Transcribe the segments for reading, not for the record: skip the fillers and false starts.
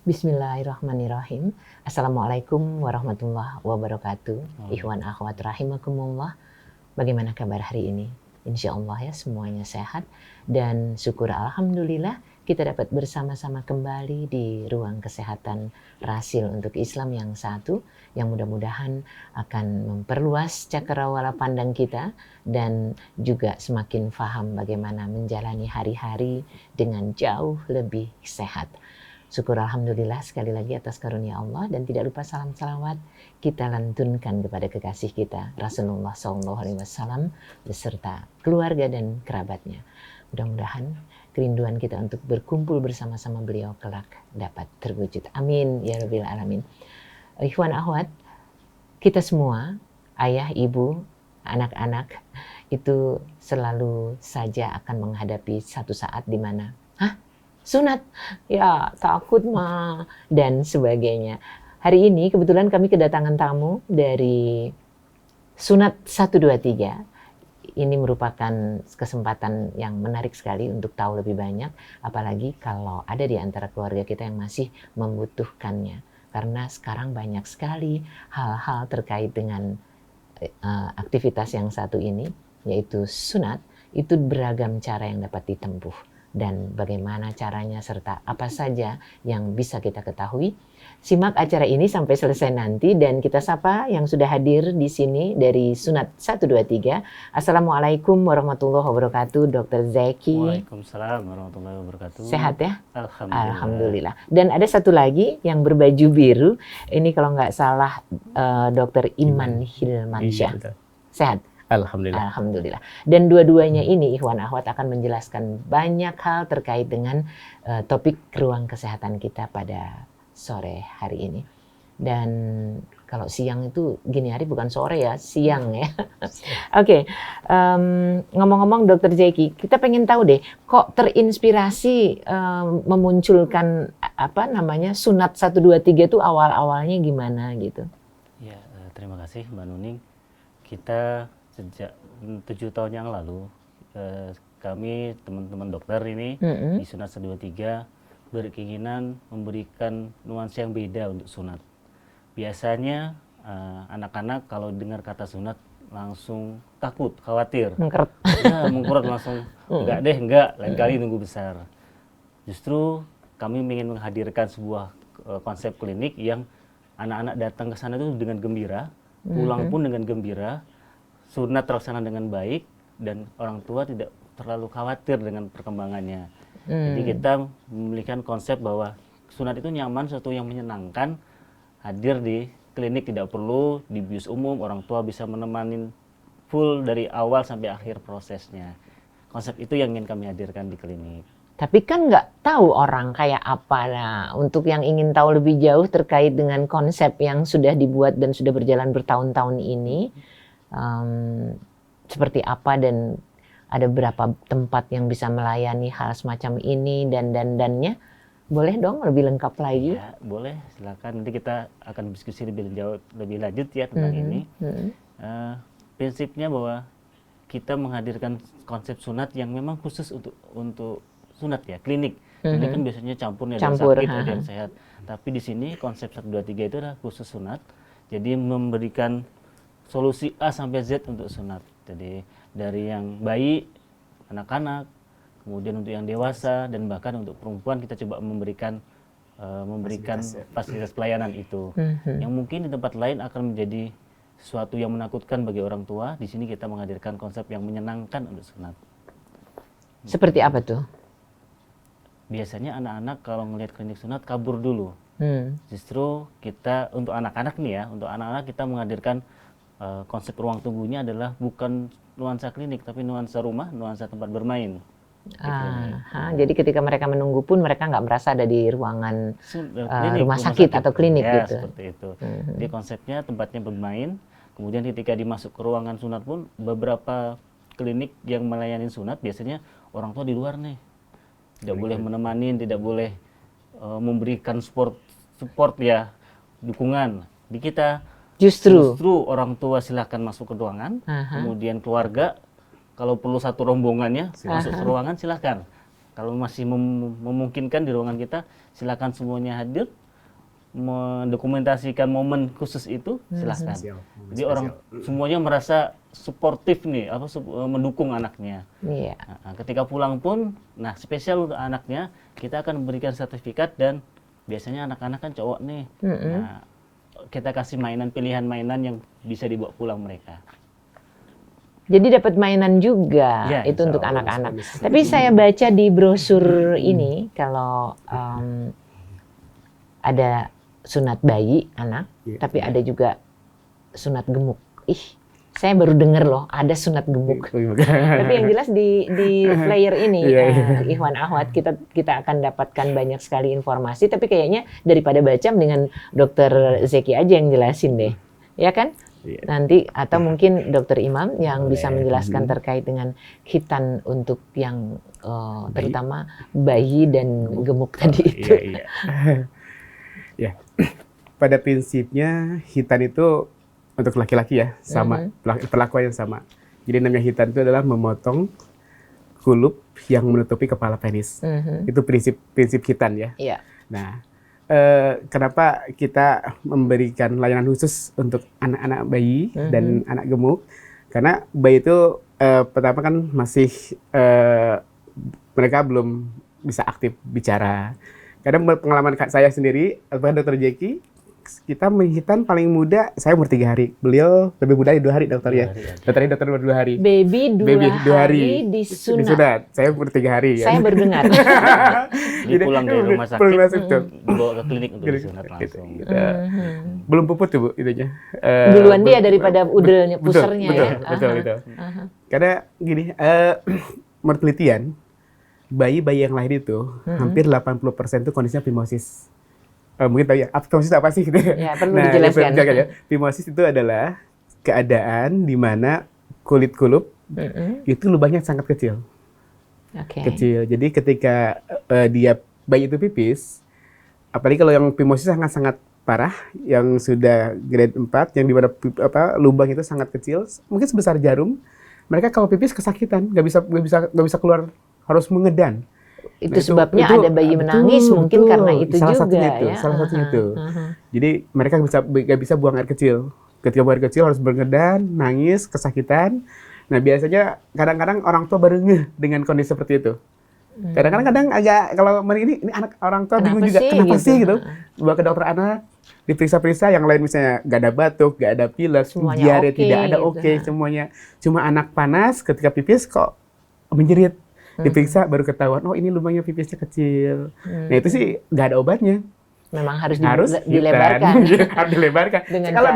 Bismillahirrahmanirrahim. Assalamualaikum warahmatullahi wabarakatuh. Ikhwan akhwat rahimakumullah. Bagaimana kabar hari ini? Insya Allah ya semuanya sehat dan syukur alhamdulillah kita dapat bersama-sama kembali di ruang kesehatan Rasil untuk Islam yang satu yang mudah-mudahan akan memperluas cakrawala pandang kita dan juga semakin faham bagaimana menjalani hari-hari dengan jauh lebih sehat. Syukur alhamdulillah sekali lagi atas karunia Allah dan tidak lupa salam salawat kita lantunkan kepada kekasih kita Rasulullah SAW beserta keluarga dan kerabatnya. Mudah-mudahan kerinduan kita untuk berkumpul bersama-sama beliau kelak dapat terwujud. Amin ya rabbil alamin. Ikhwan akhwat, kita semua ayah, ibu, anak-anak itu selalu saja akan menghadapi satu saat di mana sunat, ya takut mah, dan sebagainya. Hari ini kebetulan kami kedatangan tamu dari Sunat 123. Ini merupakan kesempatan yang menarik sekali untuk tahu lebih banyak, apalagi kalau ada di antara keluarga kita yang masih membutuhkannya. Karena sekarang banyak sekali hal-hal terkait dengan aktivitas yang satu ini, yaitu sunat, itu beragam cara yang dapat ditempuh. Dan bagaimana caranya serta apa saja yang bisa kita ketahui. Simak acara ini sampai selesai nanti dan kita sapa yang sudah hadir di sini dari Sunat 123. Assalamualaikum warahmatullahi wabarakatuh, Dr. Zaki. Waalaikumsalam warahmatullahi wabarakatuh. Sehat ya? Alhamdulillah. Alhamdulillah. Dan ada satu lagi yang berbaju biru. Ini kalau nggak salah Dr. Iman Hilmansyah. Iya, Sehat? Alhamdulillah. Alhamdulillah. Dan dua-duanya ini ikhwan akhwat akan menjelaskan banyak hal terkait dengan topik ruang kesehatan kita pada sore hari ini. Dan kalau siang itu gini hari bukan sore ya, siang ya. Oke, ngomong-ngomong Dr. Zaki, kita pengen tahu deh, kok terinspirasi memunculkan Sunat 123 itu awal-awalnya gimana gitu? Ya, terima kasih Mbak Nuning. Kita sejak 7 tahun yang lalu, kami teman-teman dokter ini di Sunat 123 berkeinginan memberikan nuansa yang beda untuk sunat. Biasanya anak-anak kalau dengar kata sunat langsung takut, khawatir. Mengkeret. Ya, mengkurut langsung, enggak, lain kali nunggu besar. Justru kami ingin menghadirkan sebuah konsep klinik yang anak-anak datang ke sana itu dengan gembira, pulang pun dengan gembira, sunat terlaksana dengan baik, dan orang tua tidak terlalu khawatir dengan perkembangannya. Jadi kita memiliki konsep bahwa sunat itu nyaman, sesuatu yang menyenangkan, hadir di klinik, tidak perlu di bius umum, orang tua bisa menemani full dari awal sampai akhir prosesnya. Konsep itu yang ingin kami hadirkan di klinik. Tapi kan nggak tahu orang kayak apa. Nah, untuk yang ingin tahu lebih jauh terkait dengan konsep yang sudah dibuat dan sudah berjalan bertahun-tahun ini, seperti apa dan ada berapa tempat yang bisa melayani hal semacam ini dan-dannya, boleh dong lebih lengkap lagi? Ya, boleh, silakan. Nanti kita akan diskusi lebih jauh, lebih lanjut ya tentang ini. Prinsipnya bahwa kita menghadirkan konsep sunat yang memang khusus untuk sunat ya, klinik. Jadi kan biasanya campur nih, ada yang sakit, ada yang sehat. Tapi di sini konsep 123 itu adalah khusus sunat. Jadi memberikan solusi A sampai Z untuk sunat. Jadi dari yang bayi, anak-anak, kemudian untuk yang dewasa, dan bahkan untuk perempuan kita coba memberikan fasilitas pelayanan itu. Yang mungkin di tempat lain akan menjadi sesuatu yang menakutkan bagi orang tua. Di sini kita menghadirkan konsep yang menyenangkan untuk sunat. Seperti apa tuh? Biasanya anak-anak kalau ngelihat klinik sunat kabur dulu. Justru kita untuk anak-anak nih ya, untuk anak-anak kita menghadirkan konsep ruang tunggunya adalah bukan nuansa klinik, tapi nuansa rumah, nuansa tempat bermain. Jadi ketika mereka menunggu pun mereka nggak merasa ada di ruangan rumah sakit atau klinik ya, gitu. Seperti itu. Jadi konsepnya tempatnya bermain. Kemudian ketika dimasuk ke ruangan sunat pun beberapa klinik yang melayani sunat biasanya orang tua di luar nih, tidak boleh menemani, tidak boleh memberikan support ya, dukungan. Di kita Justru orang tua silahkan masuk ke ruangan, kemudian keluarga kalau perlu satu rombongannya masuk ke ruangan silahkan. Kalau masih memungkinkan di ruangan kita, silakan semuanya hadir, mendokumentasikan momen khusus itu, silakan. Jadi orang semuanya merasa suportif nih, mendukung anaknya. Iya. Nah, ketika pulang pun, nah spesial untuk anaknya, kita akan memberikan sertifikat dan biasanya anak-anak kan cowok nih. Nah, kita kasih pilihan mainan yang bisa dibawa pulang mereka. Jadi dapat mainan juga Ya, itu untuk anak-anak. Tapi saya baca di brosur ini kalau ada sunat bayi anak, tapi ada juga sunat gemuk. Ih, saya baru dengar loh ada sunat gemuk. Tapi yang jelas di flyer ini Ikhwan Akhwat kita akan dapatkan banyak sekali informasi. Tapi kayaknya daripada baca dengan Dokter Zeki aja yang jelasin deh, ya kan? Nanti atau mungkin Dokter Imam yang bisa menjelaskan terkait dengan khitan untuk yang terutama bayi dan gemuk tadi itu. Ya, pada prinsipnya khitan itu untuk laki-laki ya sama perlakuan yang sama. Jadi namanya khitan itu adalah memotong kulup yang menutupi kepala penis. Itu prinsip khitan ya. Nah. Kenapa kita memberikan layanan khusus untuk anak-anak bayi dan anak gemuk? Karena bayi itu pertama kan masih mereka belum bisa aktif bicara. Karena pengalaman saya sendiri, Dr. Jeki, kita menghitan paling muda, saya umur 3 hari. Beliau lebih muda 2 hari dokternya. Dokternya dokter umur 2 hari. Baby 2 hari disunat. Saya umur 3 hari. Saya baru dengar. Jadi pulang dari rumah sakit, dibawa ke klinik untuk disunat langsung. Belum puput tuh Bu, itunya. Duluan dia daripada udelnya, pusernya ya. Betul. Karena gini, menurut penelitian, bayi-bayi yang lahir itu, hampir 80% itu kondisinya phimosis. Mungkin tahu ya, phimosis apa sih gitu ya? Perlu dijelaskan. Ya. Phimosis itu adalah keadaan di mana kulit kulup itu lubangnya sangat kecil. Kecil. Jadi ketika bayi itu pipis, apalagi kalau yang phimosis sangat-sangat parah, yang sudah grade 4, yang di mana lubang itu sangat kecil, mungkin sebesar jarum, mereka kalau pipis kesakitan, nggak bisa keluar, harus mengedan. Itu sebabnya ada bayi menangis mungkin karena itu salah juga satunya itu, ya. Salah satunya itu. Jadi mereka nggak bisa buang air kecil. Ketika buang air kecil harus bergedan, nangis, kesakitan. Nah biasanya kadang-kadang orang tua baru ngeh dengan kondisi seperti itu. Kadang-kadang agak kalau ini anak orang tua bingung juga kenapa sih gitu. Bawa ke dokter anak, diperiksa-periksa, yang lain misalnya nggak ada batuk, nggak ada pilek, diare tidak ada semuanya. Cuma anak panas ketika pipis kok menjerit. Diperiksa baru ketahuan, oh ini lubangnya pipisnya kecil. Nah itu sih nggak ada obatnya. Memang harus dilebarkan. Harus dilebarkan. Kalau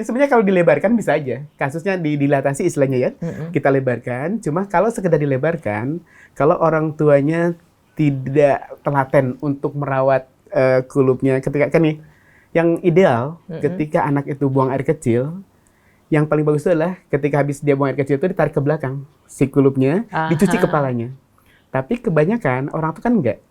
sebenarnya kalau dilebarkan bisa aja. Kasusnya dilatasi istilahnya ya. Kita lebarkan. Cuma kalau sekedar dilebarkan, kalau orang tuanya tidak telaten untuk merawat kulupnya, ketika kan nih, yang ideal ketika anak itu buang air kecil, yang paling bagus itu adalah ketika habis dia buang air kecil itu ditarik ke belakang si kulupnya, dicuci kepalanya. Tapi kebanyakan orang tuh kan enggak.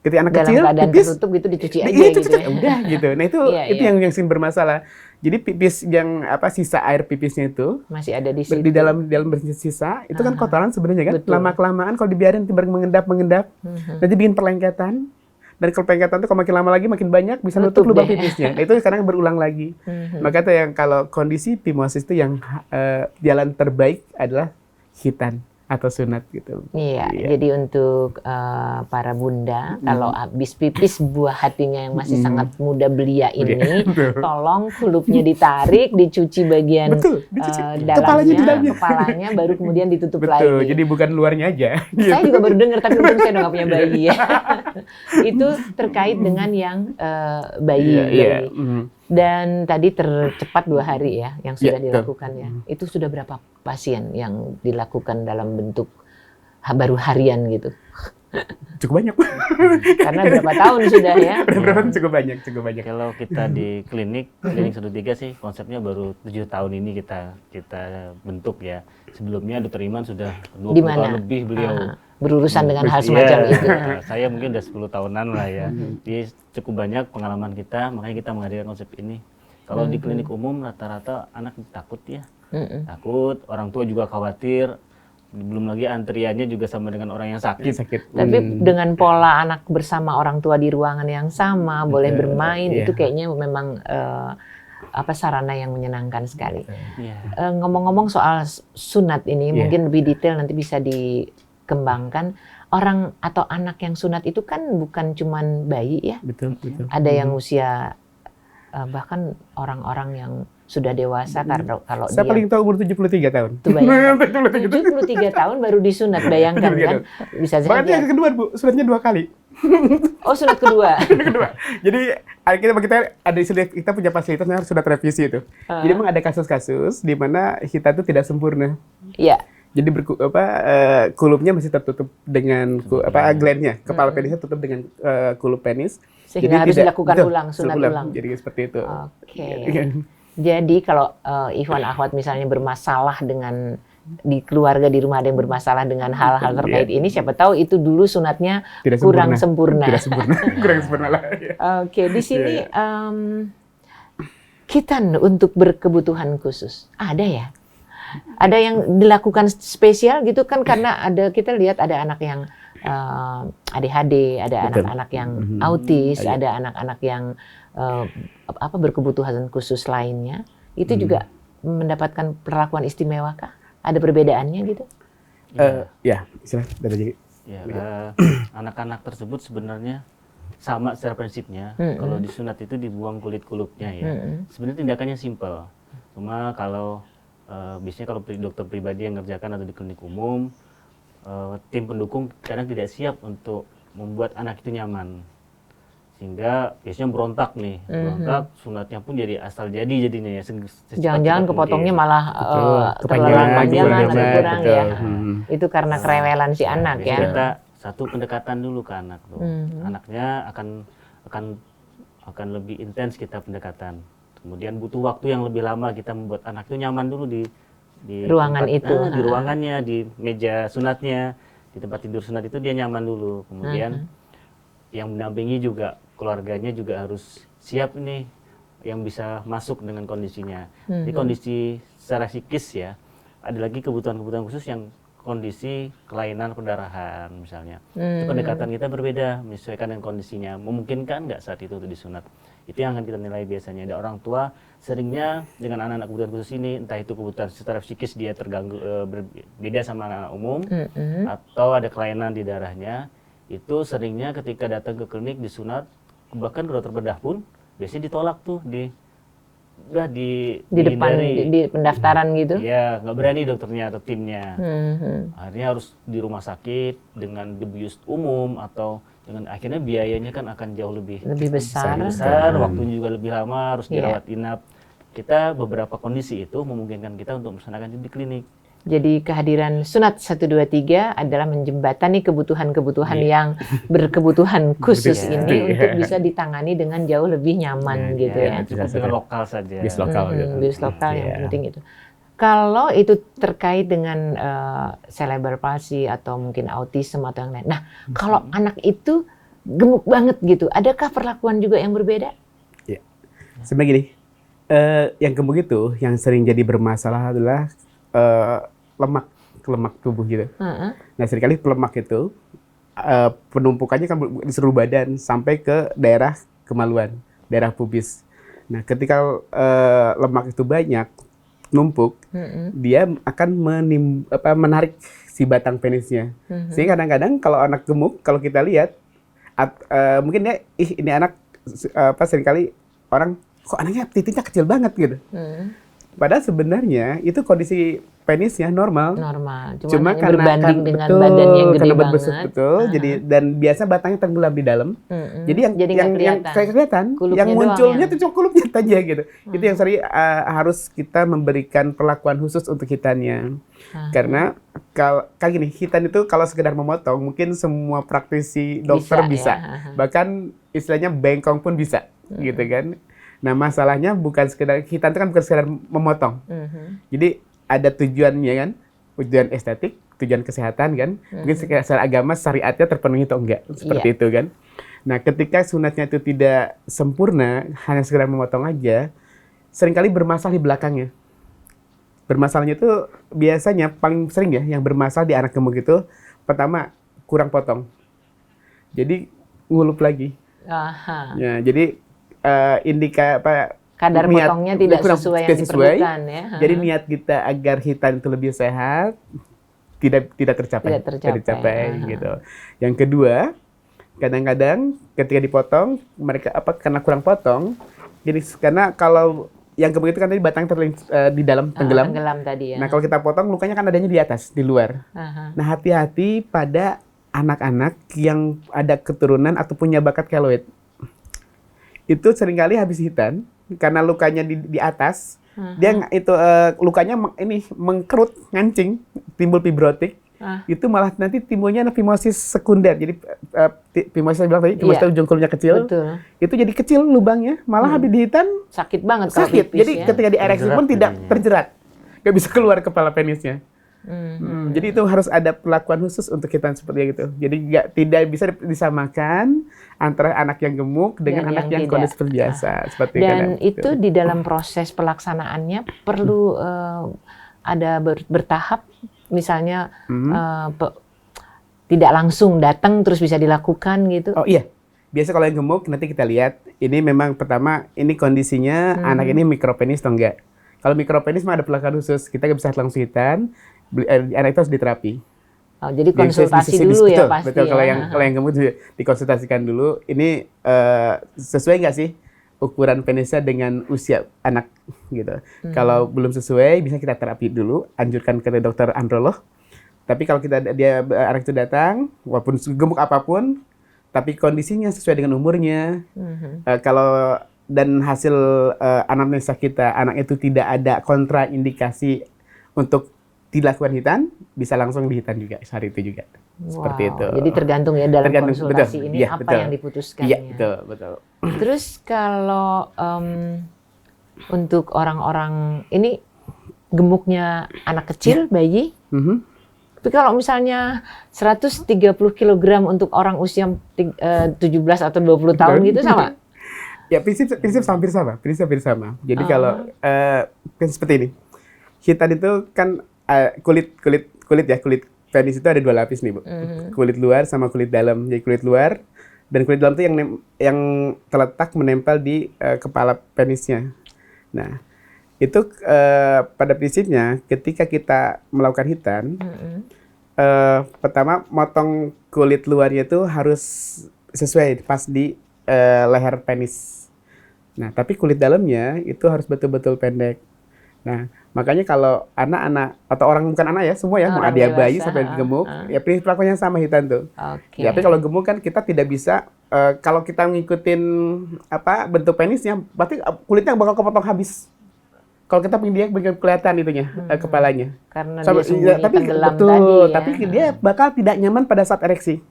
Ketika anak dalam kecil keadaan pipis, tertutup gitu dicuci aja gitu ya. Udah gitu. Nah itu yang sering bermasalah. Jadi pipis yang sisa air pipisnya itu masih ada di situ. Di dalam bersisa itu kan kotoran sebenarnya kan. Lama-kelamaan kalau dibiarin mengendap, nanti bikin perlengketan. Dan kalau perlengketan itu kalau makin lama lagi makin banyak bisa nutup lubang pipisnya. Nah, itu sekarang berulang lagi. Maka itu yang kalau kondisi phimosis itu yang jalan terbaik adalah khitan atau sunat gitu. Iya. Jadi untuk para bunda kalau habis pipis buah hatinya yang masih sangat muda belia ini, tolong kulupnya ditarik, dicuci bagian dalamnya, kepalanya, baru kemudian ditutup lagi. Jadi bukan luarnya aja. Saya juga baru dengar, tapi untung saya nggak punya bayi ya. Itu terkait dengan yang bayi. Dan tadi tercepat 2 hari ya yang sudah dilakukan ya. Itu sudah berapa pasien yang dilakukan dalam bentuk baru harian gitu? Cukup banyak. Karena berapa tahun sudah ya? Cukup banyak. Kalau kita di klinik Sudut 3 sih konsepnya baru 7 tahun ini kita bentuk ya. Sebelumnya Dr. Iman sudah 20 tahun lebih beliau berurusan dengan hal semacam itu. Saya mungkin udah 10 tahunan lah ya. Jadi cukup banyak pengalaman kita, makanya kita menghadirkan konsep ini. Kalau di klinik umum rata-rata anak takut ya. Takut, orang tua juga khawatir. Belum lagi antriannya juga sama dengan orang yang sakit. Tapi dengan pola anak bersama orang tua di ruangan yang sama, boleh bermain, itu kayaknya memang sarana yang menyenangkan sekali. Ngomong-ngomong soal sunat ini, mungkin lebih detail nanti bisa dikembangkan. Orang atau anak yang sunat itu kan bukan cuman bayi ya. Betul. Ada yang usia bahkan orang-orang yang sudah dewasa, karena kalau saya dia paling tahu umur 73 tahun. Itu bayangkan, 73 tahun baru disunat, bayangkan kan? Bisa saja. Bahkan yang kedua, Bu, sunatnya 2 kali. Oh, sunat kedua. Jadi kita ada istilah, kita punya fasilitas yang sunat revisi itu. Jadi memang ada kasus-kasus di mana kita itu tidak sempurna. Iya. Jadi kulupnya masih tertutup dengan glandnya, kepala penisnya tutup dengan kulup penis. Sehingga harus dilakukan ulang, sunat ulang. Jadi seperti itu. Oke. Jadi kalau Ikhwan Akhwat misalnya bermasalah dengan di keluarga, di rumah ada yang bermasalah dengan hal-hal terkait ini, siapa tahu itu dulu sunatnya kurang sempurna. Tidak sempurna, kurang sempurna lah. Oke, di sini khitan untuk berkebutuhan khusus ada ya? Ada yang dilakukan spesial gitu kan, karena kita lihat ada anak yang ADHD, ada anak-anak yang autis, ada anak-anak yang berkebutuhan khusus lainnya. Itu juga mendapatkan perlakuan istimewa kah? Ada perbedaannya gitu? Silakan. Anak-anak tersebut sebenarnya sama secara prinsipnya. Kalau disunat itu dibuang kulit-kulupnya ya. Sebenarnya tindakannya simpel. Cuma kalau biasanya kalau dokter pribadi yang ngerjakan atau di klinik umum, tim pendukung kadang tidak siap untuk membuat anak itu nyaman, sehingga biasanya berontak, sunatnya pun jadi asal jadi jadinya ya. Jangan-jangan kepotongnya malah terlalu panjangan atau kurang ya. Itu karena kerewelan si anak ya. Kita satu pendekatan dulu ke anak tuh. Anaknya akan lebih intens kita pendekatan. Kemudian butuh waktu yang lebih lama kita membuat anak itu nyaman dulu di ruangan itu, di ruangannya, di meja sunatnya, di tempat tidur sunat itu dia nyaman dulu. Kemudian yang mendampingi juga keluarganya juga harus siap nih, yang bisa masuk dengan kondisinya. Di kondisi secara psikis ya, ada lagi kebutuhan-kebutuhan khusus yang kondisi kelainan pendarahan misalnya. Itu pendekatan kita berbeda, menyesuaikan dengan kondisinya. Memungkinkan nggak saat itu untuk disunat? Itu yang akan kita nilai biasanya. Ada orang tua seringnya dengan anak-anak kebutuhan khusus ini, entah itu kebutuhan secara psikis dia terganggu, berbeda sama anak-anak umum, atau ada kelainan di darahnya, itu seringnya ketika datang ke klinik disunat, bahkan dokter bedah pun biasanya ditolak tuh di depan di pendaftaran gitu. Ya, nggak berani dokternya atau timnya. Akhirnya harus di rumah sakit dengan debius umum, atau dengan akhirnya biayanya kan akan jauh lebih besar, waktunya juga lebih lama, harus dirawat inap. Kita beberapa kondisi itu memungkinkan kita untuk melaksanakan di klinik. Jadi kehadiran Sunat 123 adalah menjembatani kebutuhan-kebutuhan yang berkebutuhan khusus ini untuk bisa ditangani dengan jauh lebih nyaman gitu ya. Cukup dengan lokal saja. Bis lokal. Bis lokal yang penting itu. Kalau itu terkait dengan cerebral palsy atau mungkin autism atau yang lain. Nah, kalau anak itu gemuk banget gitu, adakah perlakuan juga yang berbeda? Ya, sebenarnya gini, yang gemuk itu yang sering jadi bermasalah adalah lemak tubuh gitu. Nah, seringkali lemak itu penumpukannya kan di seluruh badan sampai ke daerah kemaluan, daerah pubis. Nah, ketika lemak itu banyak numpuk, dia akan menarik si batang penisnya. Sehingga kadang-kadang kalau anak gemuk, kalau kita lihat, mungkin dia, ini anak seringkali orang, kok anaknya titiknya kecil banget gitu. Padahal sebenarnya itu kondisi penisnya normal. Cuma karena berbanding dengan badan yang gede banget. Betul. Jadi dan biasa batangnya tenggelam di dalam. Jadi yang kelihatan, yang munculnya itu cuma kulupnya aja gitu. Itu yang sering harus kita memberikan perlakuan khusus untuk hitannya. Karena kalau gini, hitan itu kalau sekedar memotong mungkin semua praktisi dokter bisa. Ya. Bahkan istilahnya bengkong pun bisa, gitu kan. Nah, masalahnya bukan sekedar hitan itu kan bukan sekedar memotong. Jadi ada tujuannya kan, tujuan estetik, tujuan kesehatan kan, mungkin secara agama syariatnya terpenuhi atau enggak, seperti itu kan. Nah, ketika sunatnya itu tidak sempurna, hanya sekedar memotong aja, seringkali bermasalah di belakangnya. Bermasalahnya itu biasanya paling sering ya yang bermasalah di anak gemuk itu pertama kurang potong. Jadi ngulup lagi. Aha. Ya, jadi Kadar niat potongnya tidak kurang sesuai yang tidak sesuai. diperlukan ya. Jadi niat kita agar hitam itu lebih sehat tidak tercapai. Tidak tercapai. Gitu. Yang kedua, kadang-kadang ketika dipotong mereka karena kurang potong. Jadi karena kalau yang gemuk itu kan tadi batang di dalam tenggelam. Tenggelam tadi ya. Nah, kalau kita potong lukanya kan adanya di atas, di luar. Aha. Nah, hati-hati pada anak-anak yang ada keturunan atau punya bakat keloid. Itu seringkali habis hitan karena lukanya di atas. Dia itu lukanya mengkerut, ngancing, timbul fibrotik. Itu malah nanti timbulnya fimosis sekunder. Jadi fimosis saya bilang tadi, fimosis ujung kulitnya kecil. Betul. Itu jadi kecil lubangnya, malah habis dihitan Sakit banget kalau sakit. pipis Jadi ya. ketika diereksi pun tidak terjerat. Nggak bisa keluar kepala penisnya. Jadi itu harus ada perlakuan khusus untuk hitan seperti itu. Jadi tidak bisa disamakan antara anak yang gemuk dengan anak yang kondisi seperti biasa. Seperti dan itu di dalam proses pelaksanaannya perlu ada bertahap, misalnya tidak langsung datang terus bisa dilakukan gitu. Oh iya, biasa kalau yang gemuk nanti kita lihat ini memang pertama ini kondisinya anak ini mikropenis atau enggak. Kalau mikropenis mah ada perlakuan khusus, kita nggak bisa langsung hitan, anak itu harus diterapi. Oh, jadi konsultasi dulu ya pasti. Betul, ya. kalau yang gemuk dikonsultasikan dulu. Ini sesuai nggak sih ukuran penisnya dengan usia anak gitu. Kalau belum sesuai, bisa kita terapi dulu, anjurkan ke dokter androlog. Tapi kalau anak itu datang, walaupun gemuk apapun, tapi kondisinya sesuai dengan umurnya. Kalau dan hasil anamnesa kita, anak itu tidak ada kontraindikasi untuk dilakukan hitan, bisa langsung dihitan juga hari itu juga. Seperti itu. Jadi tergantung ya dalam konsultasi betul. ini Ya, apa betul. yang diputuskan. Iya, ya. betul. Terus kalau untuk orang-orang ini gemuknya anak kecil, bayi, tapi kalau misalnya 130 kg untuk orang usia 17 atau 20 tahun gitu sama? Ya, prinsip hampir sama. Jadi kalau seperti ini. Hitan itu kan kulit penis itu ada 2 lapis nih, Bu. Kulit luar sama kulit dalam. Jadi kulit luar dan kulit dalam itu yang terletak menempel di kepala penisnya. Nah, itu pada prinsipnya ketika kita melakukan hitan, pertama motong kulit luarnya itu harus sesuai pas di leher penis. Nah, tapi kulit dalamnya itu harus betul-betul pendek. Nah, makanya kalau anak-anak atau orang bukan anak ya, semua ya, mau ada bayi sampai gemuk, ya perlakuannya sama hitan tuh. Ya, tapi kalau gemuk kan kita tidak bisa, kalau kita ngikutin bentuk penisnya, berarti kulitnya bakal kepotong habis. Kalau kita pengen dia kelihatan itunya, kepalanya. Karena dia sembunyi tenggelam betul, tadi ya. tapi dia bakal tidak nyaman pada saat ereksi.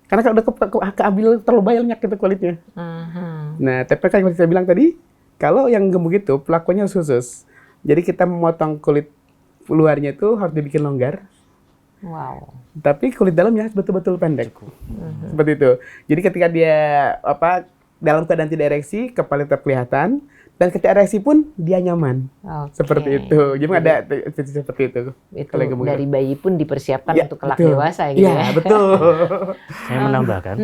Karena kalau udah keambil terlalu banyak itu kulitnya. Nah, tapi kan yang saya bilang tadi, kalau yang gemuk itu pelakuannya khusus. Jadi kita memotong kulit luarnya itu harus dibikin longgar. Wow. Tapi kulit dalamnya betul-betul pendek. Seperti itu. Jadi ketika dia dalam keadaan tidak ereksi, kepala tetap kelihatan. Dan ketika ereksi pun dia nyaman. Seperti itu. Jadi ada seperti itu. Itu dari bayi pun dipersiapkan untuk kelak betul. dewasa gitu ya. Betul. Saya menambahkan,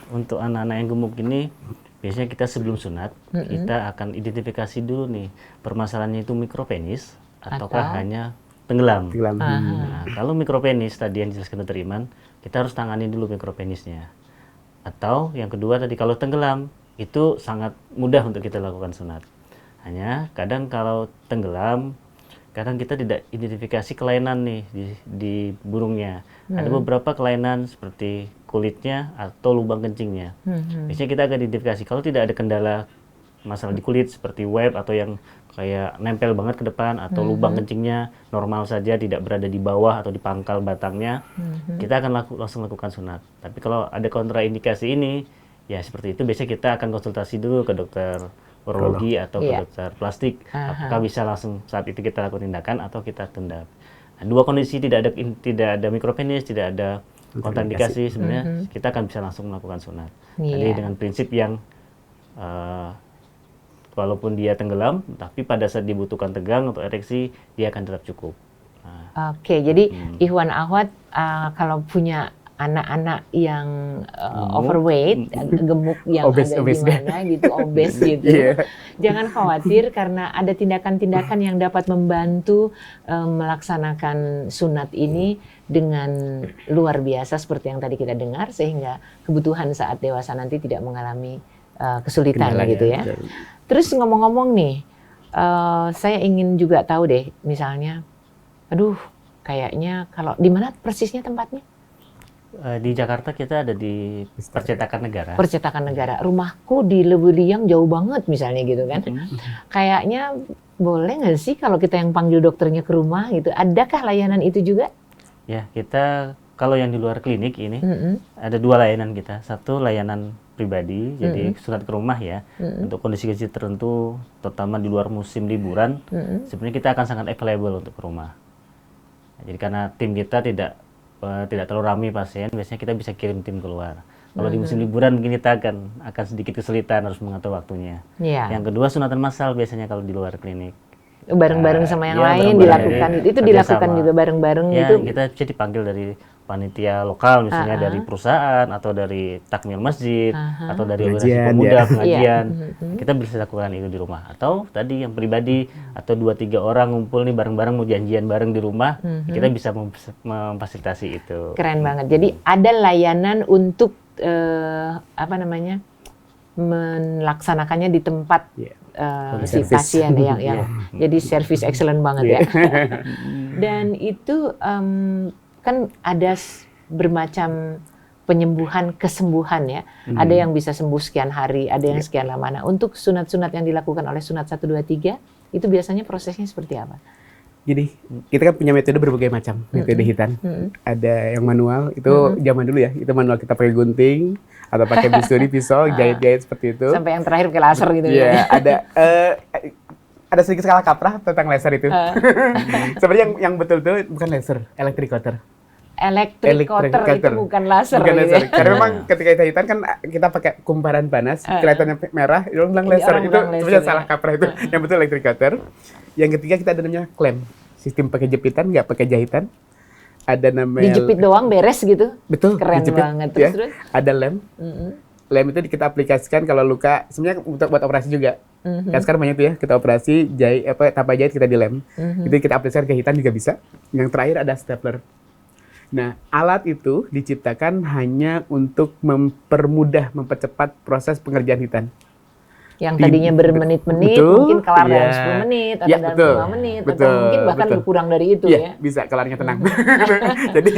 untuk anak-anak yang gemuk ini, biasanya kita sebelum sunat, kita akan identifikasi dulu nih, permasalahannya itu mikropenis, ataukah hanya tenggelam. Nah, kalau mikropenis tadi yang dijelaskan Dr. Iman, kita harus tangani dulu mikropenisnya. Atau yang kedua tadi, kalau tenggelam, itu sangat mudah untuk kita lakukan sunat. Hanya kadang kalau tenggelam, kadang kita tidak identifikasi kelainan nih di burungnya. Ada beberapa kelainan seperti kulitnya atau lubang kencingnya. Biasanya kita akan identifikasi kalau tidak ada kendala masalah di kulit seperti web atau yang kayak nempel banget ke depan atau lubang kencingnya normal saja, tidak berada di bawah atau di pangkal batangnya, kita akan langsung lakukan sunat. Tapi kalau ada kontraindikasi ini, ya seperti itu biasanya kita akan konsultasi dulu ke dokter urologi atau ke dokter plastik. Apakah bisa langsung saat itu kita lakukan tindakan atau kita tunda. Nah, dua kondisi tidak ada mikropenis, tidak ada kontraindikasi, sebenarnya kita akan bisa langsung melakukan sunat. Jadi dengan prinsip yang walaupun dia tenggelam, tapi pada saat dibutuhkan tegang untuk ereksi, dia akan tetap cukup. Nah, Oke, jadi Ikhwan Akhwat kalau punya anak-anak yang overweight, gemuk yang Obes, ada obes. gimana gitu, obes gitu, Iya. jangan khawatir karena ada tindakan-tindakan yang dapat membantu melaksanakan sunat ini dengan luar biasa seperti yang tadi kita dengar, sehingga kebutuhan saat dewasa nanti tidak mengalami kesulitan Kendala gitu ya. betul. Terus ngomong-ngomong nih, saya ingin juga tahu deh, misalnya, aduh, kayaknya kalau di mana persisnya tempatnya? di Jakarta kita ada di Percetakan Negara. Percetakan Negara. Rumahku di Lewiliang jauh banget misalnya gitu kan. Kayaknya boleh nggak sih kalau kita yang panggil dokternya ke rumah gitu? Adakah layanan itu juga? Ya, kita kalau yang di luar klinik ini ada 2 layanan kita. Satu layanan pribadi, jadi sunat ke rumah ya. Untuk kondisi-kondisi tertentu, terutama di luar musim liburan, sebenarnya kita akan sangat available untuk ke rumah. Jadi karena tim kita tidak terlalu ramai pasien, biasanya kita bisa kirim tim keluar. Kalau di musim liburan mungkin kita akan sedikit kesulitan harus mengatur waktunya. Iya. Yang kedua sunatan massal biasanya kalau di luar klinik. Bareng-bareng sama yang Ya, lain bareng-bareng. dilakukan. Jadi, Itu dilakukan kerjasama. juga bareng-bareng Ya, itu. kita bisa dipanggil dari panitia lokal, misalnya dari perusahaan atau dari takmir masjid atau dari organisasi Pengajian, pemuda, ya. pengajian. Kita bisa lakukan itu di rumah. Atau tadi yang pribadi atau 2-3 orang ngumpul nih bareng-bareng mau janjian bareng di rumah, kita bisa memfasilitasi itu. Keren banget. Jadi ada layanan untuk melaksanakannya di tempat Iya. si Service. pasien yang jadi service excellent banget ya. Dan itu kan ada bermacam penyembuhan kesembuhan ya. Ada yang bisa sembuh sekian hari, ada yang sekian lama. Nah, untuk sunat-sunat yang dilakukan oleh sunat 1, 2, 3 itu biasanya prosesnya seperti apa? Jadi kita kan punya metode berbagai macam, metode hitan. Ada yang manual, itu zaman dulu ya, itu manual kita pakai gunting atau pakai bisturi, pisau, jahit-jahit seperti itu. Sampai yang terakhir pakai laser gitu Iya, ada sedikit salah kaprah tentang laser itu. Sebenarnya yang betul itu bukan laser, electric cutter. Electric cutter itu bukan laser. Bukan gitu laser. ya. Karena memang ketika kita hitan kan kita pakai kumparan panas, kelihatannya merah, itu bilang Iya, laser. orang Itu bilang laser, sebenarnya ya. salah kaprah itu. Yang betul electric cutter. Yang ketiga kita ada namanya klem. Sistem pakai jepitan, nggak pakai jahitan. Ada namanya Dijepit doang beres gitu. betul, Keren dijepit, banget. ya. Terus? Ada lem. Lem itu kita aplikasikan kalau luka, sebenarnya untuk buat operasi juga. Kan sekarang banyak tuh ya, kita operasi tanpa jahit kita dilem. Itu kita aplikasikan ke hitan juga bisa. Yang terakhir ada stapler. Nah, alat itu diciptakan hanya untuk mempercepat proses pengerjaan hitan. Yang tadinya bermenit-menit Betul, mungkin kelar dalam iya. 10 menit atau Ya, dalam betul. 5 menit Betul, atau mungkin bahkan betul. berkurang dari itu Iya, ya. bisa kelarnya tenang. Jadi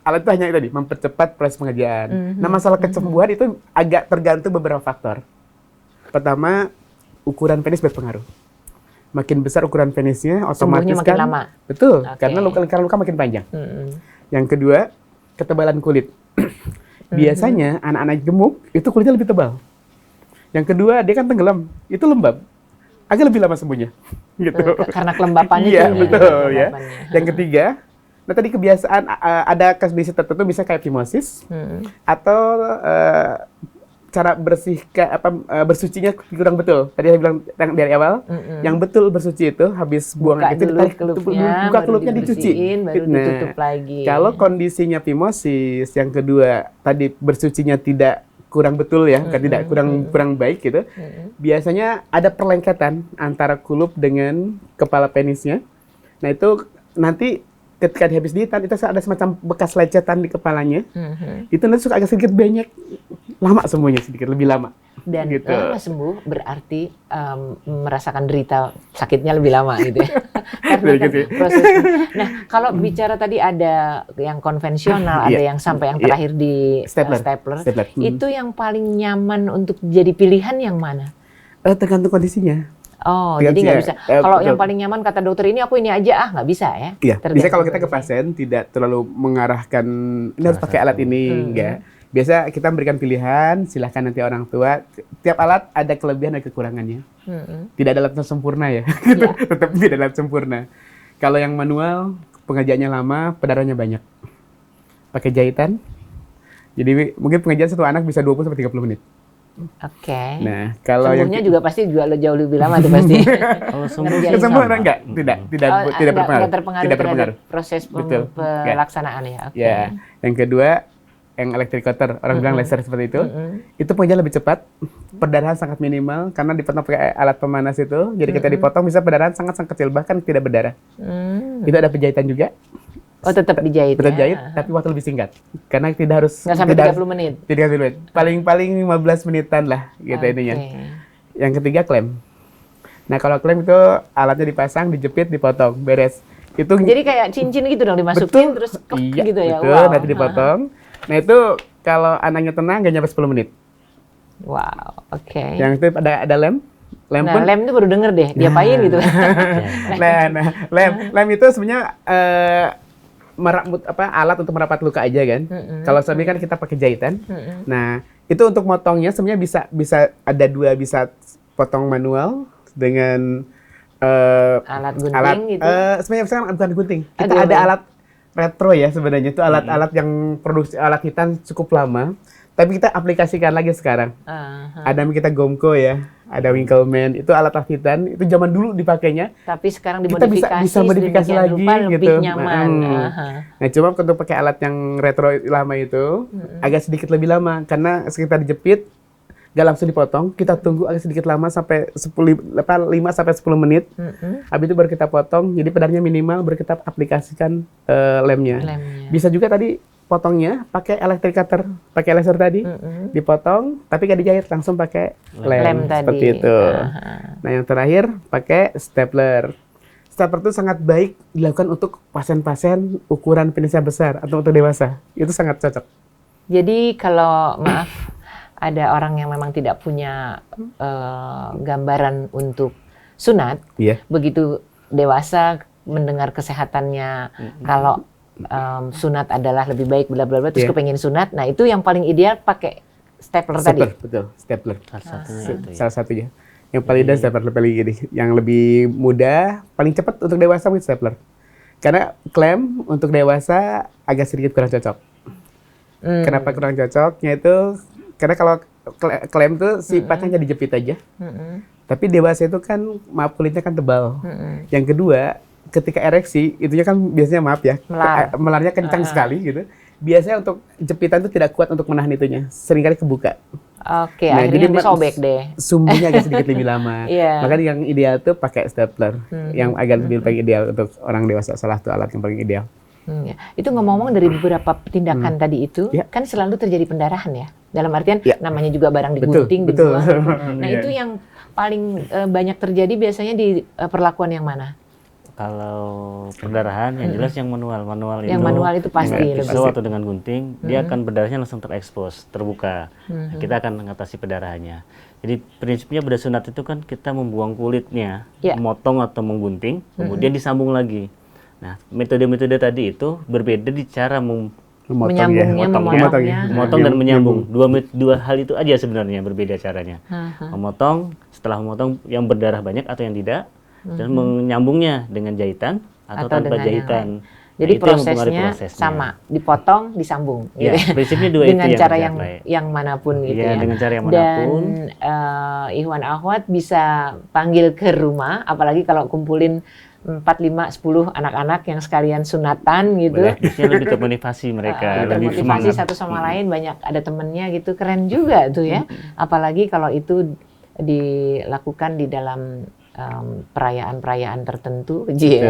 alat itu hanya tadi mempercepat proses pengerjaan. Nah, masalah kesembuhan itu agak tergantung beberapa faktor. Pertama, ukuran penis berpengaruh. Makin besar ukuran penisnya, otomatis Sembuhnya makin kan lama. betul, Oke. karena lingkaran luka makin panjang. Mm-mm. Yang kedua, ketebalan kulit. Biasanya anak-anak gemuk itu kulitnya lebih tebal. Yang kedua, dia kan tenggelam, itu lembab. Agak lebih lama sembuhnya. Gitu. Karena kelembapannya Iya, tinggi. betul ya. Kelembapannya. Yang ketiga, nah tadi kebiasaan ada kondisi tertentu bisa kayak fimosis atau cara bersucinya kurang betul. Tadi saya bilang dari awal, yang betul bersuci itu habis buang Buka air kecil, dulu ditarik kelupnya, buka baru kelupnya dicuci. dibersihin, baru Nah, ditutup lagi. Kalau kondisinya fimosis, yang kedua tadi bersucinya tidak kurang betul ya, tidak kurang baik gitu. Biasanya ada perlengketan antara kulup dengan kepala penisnya. Nah, itu nanti ketika habis dihitan itu ada semacam bekas lecetan di kepalanya. Itu nanti suka agak sedikit banyak, lama semuanya sedikit lebih lama. Dan gitu. lama sembuh berarti merasakan derita sakitnya lebih lama gitu ya. Karena kan prosesnya. Nah, kalau bicara tadi ada yang konvensional, ada Iya. yang sampai yang Iya. terakhir di Stapler. stapler. Stapler. Itu yang paling nyaman untuk jadi pilihan yang mana? Tergantung kondisinya. Oh, Tergantung jadi nggak ya. bisa. Kalau Betul. yang paling nyaman kata dokter ini aku ini aja nggak bisa ya. Iya, Tergantung biasanya kalau kita ke kondisinya. pasien tidak terlalu mengarahkan ini harus pakai alat ini, enggak. Biasa kita memberikan pilihan, silahkan nanti orang tua. Tiap alat ada kelebihan dan kekurangannya. Tidak ada alat yang sempurna ya, tetap tidak ada alat sempurna. Kalau yang manual, pengerjaannya lama, pendarahannya banyak. Pakai jahitan, jadi mungkin pengerjaan satu anak bisa 20-30 menit. Oke. Nah, kalau yang Sembuhnya juga pasti juga jauh lebih lama tuh pasti. Kalau sembuh Ngerjain sih kesembuhan sama. enggak, tidak Nggak berpengaruh. terpengaruh Tidak terhadap berpengaruh. proses Betul. Nggak. pelaksanaan ya. Oke. Ya, yang kedua yang electric cutter, orang bilang laser seperti itu pengerjaan lebih cepat, perdarahan sangat minimal karena dipotong pakai alat pemanas itu, jadi kita dipotong bisa perdarahan sangat kecil bahkan tidak berdarah. Itu ada penjahitan juga. Oh, tetap dijahit. Tetap ya? jahit, tapi waktu lebih singkat. Karena tidak harus Nggak sampai tidak 30 menit. Tidak 30 menit. Paling 15 menitan lah gitu ininya. Yang ketiga klem. Nah, kalau klem itu alatnya dipasang, dijepit, dipotong, beres. Itu Jadi kayak cincin gitu dong dimasukin betul, terus klik iya, gitu ya. betul, Wow. nanti dipotong. Nah, itu kalau anaknya tenang nggak nyampe 10 menit. Wow, oke. Yang itu ada lem. Lem Nah, pun lem itu baru denger deh, diapain gitu. nah, lem itu sebenarnya alat untuk merapat luka aja kan. Kalau selebihnya kan kita pakai jahitan. Nah, itu untuk motongnya sebenarnya bisa ada dua, bisa potong manual dengan Alat gunting gitu. sebenarnya sekarang bukan gunting. Kita Aduh, ada apa? alat retro ya sebenarnya itu alat-alat yang produksi alat hitam cukup lama. Tapi kita aplikasikan lagi sekarang. Ada kita Gomco ya, ada Winkleman, itu alat hitam itu zaman dulu dipakainya. Tapi sekarang Kita dimodifikasi, bisa modifikasi sedemikian lagi rupa, gitu. lebih nyaman. Nah, cuma untuk pakai alat yang retro lama itu agak sedikit lebih lama karena sekitar dijepit, nggak langsung dipotong, kita tunggu agak sedikit lama sampai 5 sampai 10 menit. Habis itu baru kita potong, jadi pedarnya minimal, baru kita aplikasikan lemnya. Bisa juga tadi potongnya pakai electric cutter, pakai laser tadi, dipotong, tapi nggak dijahit, langsung pakai lem seperti tadi. itu. Nah, yang terakhir pakai stapler. Stapler itu sangat baik dilakukan untuk pasien-pasien ukuran penisnya besar atau untuk dewasa. Itu sangat cocok. Jadi kalau maaf ada orang yang memang tidak punya gambaran untuk sunat, begitu dewasa mendengar kesehatannya kalau sunat adalah lebih baik bla bla bla terus kepengen sunat, nah itu yang paling ideal pakai stapler tadi. Betul, stapler. Salah satunya. Yang paling ideal stapler paling gini, yang lebih mudah, paling cepat untuk dewasa mungkin stapler. Karena klem untuk dewasa agak sedikit kurang cocok. Kenapa kurang cocoknya itu? Karena kalau klem itu sifatnya jadi jepit aja. Tapi dewasa itu kan maaf kulitnya kan tebal. Yang kedua, ketika ereksi, itunya kan biasanya maaf ya, melarnya kencang sekali gitu. Biasanya untuk jepitan itu tidak kuat untuk menahan itunya, seringkali kebuka. Oke, akhirnya nanti sobek deh. Sumbunya agak sedikit lebih lama. Makanya yang ideal tuh pakai stapler, yang agak lebih paling ideal untuk orang dewasa, salah satu alat yang paling ideal. Itu ngomong-ngomong dari beberapa tindakan tadi itu, kan selalu terjadi pendarahan ya. Dalam artian namanya juga barang digunting, dibuang. Nah itu yang paling banyak terjadi biasanya di perlakuan yang mana? Kalau perdarahan yang jelas yang manual yang manual itu pasti dengan pisau atau dengan gunting dia akan berdarahnya langsung terekspos, terbuka. Nah, kita akan mengatasi perdarahannya. Jadi prinsipnya bedah sunat itu kan kita membuang kulitnya, memotong atau menggunting, kemudian disambung lagi. Nah, metode-metode tadi itu berbeda di cara menyambungnya, memotong dan menyambung. Dua hal itu aja sebenarnya berbeda caranya. Memotong, setelah memotong yang berdarah banyak atau yang tidak, dan menyambungnya dengan jahitan atau tanpa jahitan. Jadi prosesnya sama, dipotong, disambung. Ya, gitu. Prinsipnya dua dengan itu cara yang manapun gitu ya. Dengan cara yang manapun. Dan Ikhwan Akhwat bisa panggil ke rumah, apalagi kalau kumpulin 4, 5, 10 anak-anak yang sekalian sunatan gitu. Biasanya lebih termotivasi mereka, lebih termotivasi satu sama lain, banyak ada temennya gitu, keren juga tuh ya. Apalagi kalau itu dilakukan di dalam perayaan-perayaan tertentu, di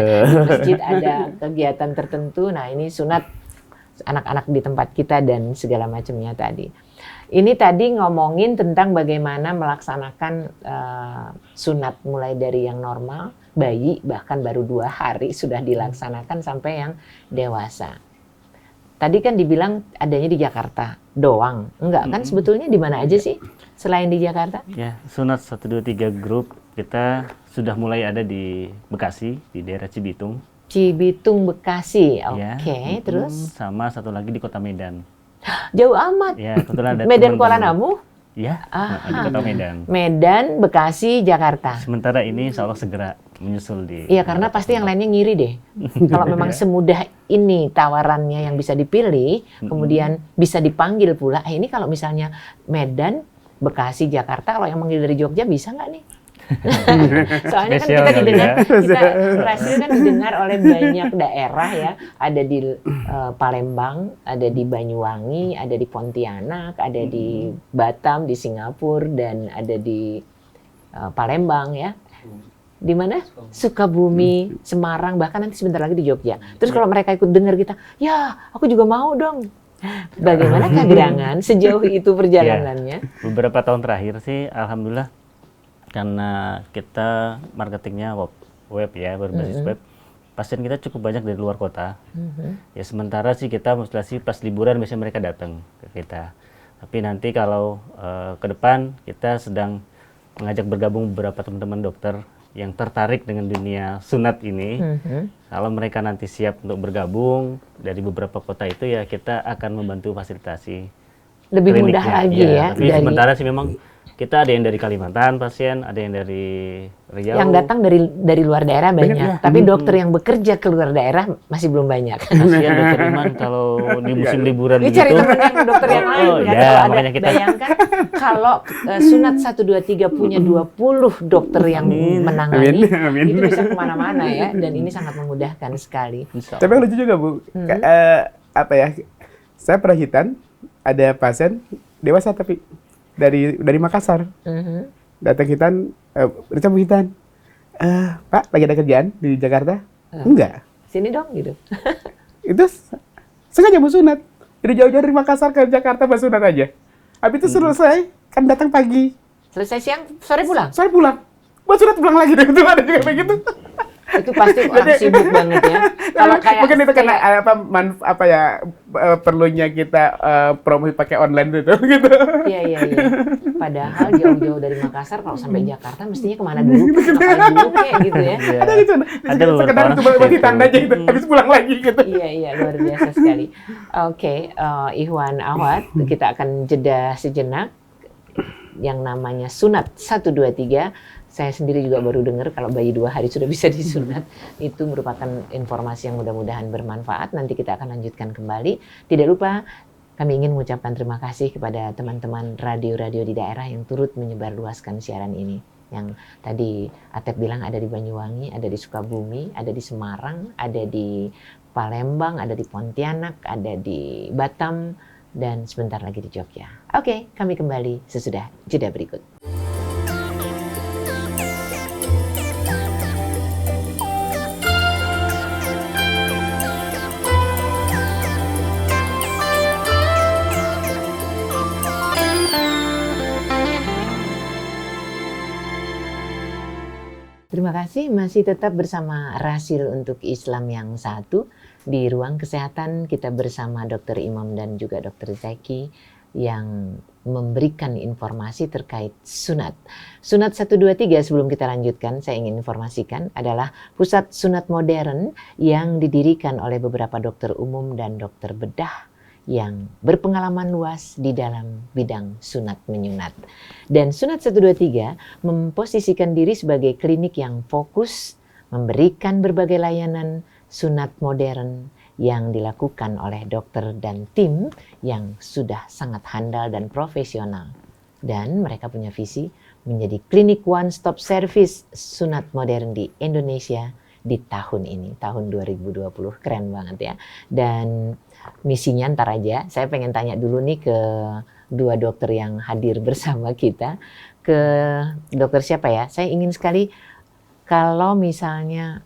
masjid ada kegiatan tertentu. Nah ini sunat anak-anak di tempat kita dan segala macamnya tadi. Ini tadi ngomongin tentang bagaimana melaksanakan sunat mulai dari yang normal, bayi bahkan baru 2 hari sudah dilaksanakan sampai yang dewasa. Tadi kan dibilang adanya di Jakarta doang, enggak kan sebetulnya di mana aja sih selain di Jakarta? Ya, sunat 1, 2, 3 grup kita sudah mulai ada di Bekasi, di daerah Cibitung. Cibitung, Bekasi, oke. Terus? Sama satu lagi di Kota Medan. Jauh amat. Ya, kebetulan ada Medan Kuala Namu? Ya, di Kota Medan. Medan, Bekasi, Jakarta. Sementara ini insya Allah segera menyusul di. Iya, karena pasti yang lainnya ngiri deh. Kalau memang semudah ini tawarannya yang bisa dipilih, kemudian bisa dipanggil pula. Ini kalau misalnya Medan Bekasi, Jakarta, kalau yang manggil dari Jogja bisa nggak nih? Soalnya kan Spesial kita kali didengar, ya. Rasil kan didengar oleh banyak daerah ya. Ada di Palembang, ada di Banyuwangi, ada di Pontianak, ada di Batam, di Singapura, dan ada di Palembang ya. Di mana? Sukabumi, Semarang, bahkan nanti sebentar lagi di Jogja. Terus kalau mereka ikut dengar kita, ya aku juga mau dong. Bagaimana Gerangan sejauh itu perjalanannya? Ya, beberapa tahun terakhir sih, alhamdulillah, karena kita marketingnya web ya, berbasis web, pasien kita cukup banyak dari luar kota. Ya sementara sih kita mesti pas liburan biasanya mereka datang ke kita. Tapi nanti kalau ke depan kita sedang mengajak bergabung beberapa teman-teman dokter yang tertarik dengan dunia sunat ini. Kalau mereka nanti siap untuk bergabung dari beberapa kota itu, ya kita akan membantu fasilitasi lebih kliniknya. mudah lagi ya. Tapi sementara sih memang kita ada yang dari Kalimantan pasien, ada yang dari Riau. Yang datang dari luar daerah banyak, tapi dokter yang bekerja ke luar daerah masih belum banyak. Kasihan dokter Iman kalau di musim liburan Ini begitu. cari teman yang dokter yang lain. Oh, Kan? ya, Kalau ada, makanya kita bayangkan kalau sunat 123 punya 20 dokter yang menangani, Amin. itu bisa kemana-mana ya. Dan ini sangat memudahkan sekali. Tapi yang lucu juga Bu, apa ya? Saya pernah hitan ada pasien dewasa tapi dari Makassar. Datang hitan, Richard Bu hitan. Pak, lagi ada kerjaan di Jakarta? Enggak. Sini dong gitu. Itu sengaja mau sunat. Jadi jauh-jauh dari Makassar ke Jakarta mau sunat aja. Habis itu selesai, kan datang pagi. Selesai siang, sore pulang. Sore pulang. Mau sunat pulang lagi deh. Itu ada juga begitu. Itu pasti orang sibuk banget ya. Kalau kayak mungkin itu karena apa ya perlunya kita promosi pakai online itu gitu. Iya. Padahal jauh-jauh dari Makassar kalau sampai Jakarta mestinya kemana dulu? Ngapain dulu kayak gitu ya. Ada gitu. Ada beberapa Sekedar orang cuma bagi seperti tanda aja itu. gitu. Habis pulang lagi gitu. Iya, luar biasa sekali. Oke, Ikhwan Ahwat, kita akan jeda sejenak. Yang namanya sunat 123. Saya sendiri juga baru dengar kalau bayi 2 hari sudah bisa disunat. Itu merupakan informasi yang mudah-mudahan bermanfaat. Nanti kita akan lanjutkan kembali. Tidak lupa, kami ingin mengucapkan terima kasih kepada teman-teman radio-radio di daerah yang turut menyebarluaskan siaran ini. Yang tadi Atep bilang ada di Banyuwangi, ada di Sukabumi, ada di Semarang, ada di Palembang, ada di Pontianak, ada di Batam, dan sebentar lagi di Jogja. Oke, kami kembali sesudah jeda berikut. Terima kasih, masih tetap bersama Rasil untuk Islam yang satu. Di ruang kesehatan kita bersama Dr. Imam dan juga Dr. Zaki yang memberikan informasi terkait sunat. Sunat 123 sebelum kita lanjutkan, saya ingin informasikan adalah pusat sunat modern yang didirikan oleh beberapa dokter umum dan dokter bedah yang berpengalaman luas di dalam bidang sunat menyunat. Dan Sunat 123 memposisikan diri sebagai klinik yang fokus memberikan berbagai layanan sunat modern yang dilakukan oleh dokter dan tim yang sudah sangat handal dan profesional. Dan mereka punya visi menjadi klinik one stop service sunat modern di Indonesia di tahun ini, tahun 2020. Keren banget ya. Dan misinya ntar aja, saya pengen tanya dulu nih ke 2 dokter yang hadir bersama kita. Ke dokter siapa ya? Saya ingin sekali kalau misalnya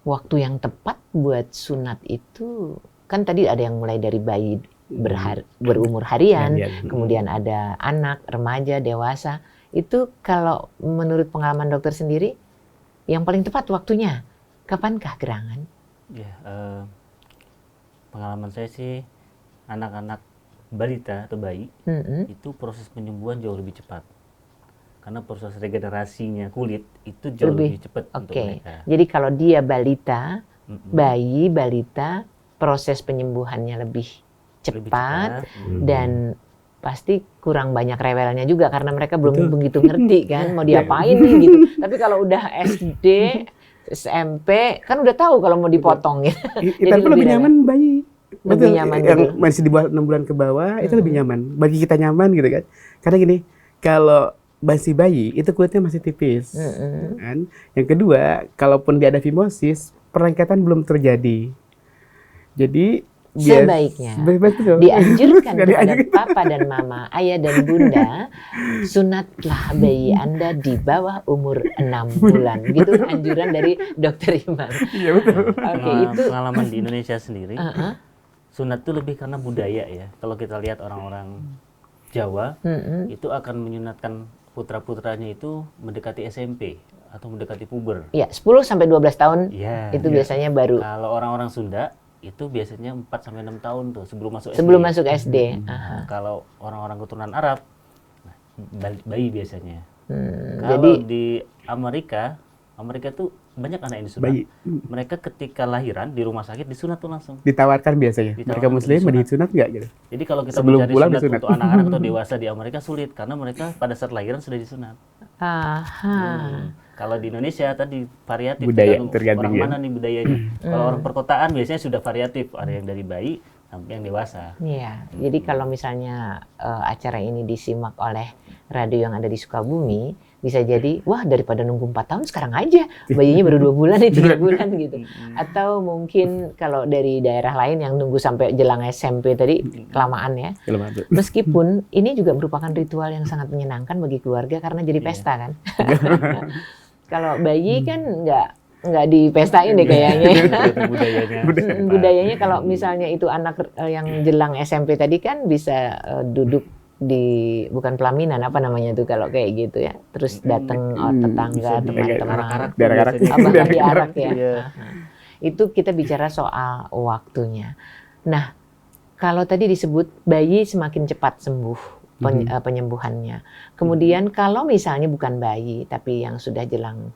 waktu yang tepat buat sunat itu, kan tadi ada yang mulai dari bayi berumur harian, kemudian ada anak, remaja, dewasa. Itu kalau menurut pengalaman dokter sendiri, yang paling tepat waktunya, kapankah gerangan? Ya, pengalaman saya sih anak-anak balita atau bayi itu proses penyembuhan jauh lebih cepat karena proses regenerasinya kulit itu jauh lebih cepat untuk mereka. Jadi kalau dia balita, bayi balita, proses penyembuhannya lebih cepat dan pasti kurang banyak rewelnya juga karena mereka belum begitu ngerti kan mau diapain nih gitu. Tapi kalau udah SD, SMP kan udah tahu kalau mau dipotong ya. Dan lebih nyaman bayi Lebih nyaman yang gitu. masih di bawah 6 bulan ke bawah itu lebih nyaman. Bagi kita nyaman gitu kan. Karena gini, kalau masih bayi itu kulitnya masih tipis. Kan? Yang kedua, kalaupun dia ada fimosis, perlengketan belum terjadi. Jadi Sebaiknya betul. dianjurkan kepada Dianjurkan. papa dan mama, ayah dan bunda, sunatlah bayi Anda di bawah umur 6 bulan. Gitu anjuran dari Dokter Imam. Iya betul. Oke, itu Pengalaman di Indonesia sendiri, sunat itu lebih karena budaya ya. Kalau kita lihat orang-orang Jawa, itu akan menyunatkan putra-putranya itu mendekati SMP atau mendekati puber. ya 10 sampai 12 tahun Iya. itu biasanya baru Kalau orang-orang Sunda itu biasanya 4 sampai 6 tahun tuh sebelum masuk SD. sebelum masuk SD. Nah, kalau orang-orang keturunan Arab, bayi biasanya. Jadi Kalau di Amerika tuh banyak anak yang disunat. Bayi. Mereka ketika lahiran di rumah sakit disunat tuh langsung. Ditawarkan biasanya. Mereka Ditawarkan muslim disunat. disunat nggak gitu? Jadi kalau kita Sebelum mencari pulang sunat disunat. untuk anak-anak atau dewasa di Amerika sulit karena mereka pada saat lahiran sudah disunat. Kalau di Indonesia tadi variatif, Budaya, tergantung tergantung orang ya. mana nih budayanya. Kalau orang perkotaan biasanya sudah variatif, ada yang dari bayi sampai yang dewasa. iya, jadi kalau misalnya acara ini disimak oleh radio yang ada di Sukabumi, bisa jadi, wah daripada nunggu 4 tahun sekarang aja, bayinya baru 2 bulan nih, 3 bulan gitu. Atau mungkin kalau dari daerah lain yang nunggu sampai jelang SMP tadi, kelamaan ya. Meskipun ini juga merupakan ritual yang sangat menyenangkan bagi keluarga karena jadi pesta kan. Kalau bayi kan nggak dipestain deh kayaknya. Tergantung budayanya. Budayanya kalau misalnya itu anak yang jelang SMP tadi kan bisa duduk di bukan pelaminan apa namanya tuh kalau kayak gitu ya. Terus datang tetangga, teman-teman. Bahkan diarak ya. Itu kita bicara soal waktunya. Nah, kalau tadi disebut bayi semakin cepat sembuh penyembuhannya. Kemudian kalau misalnya bukan bayi tapi yang sudah jelang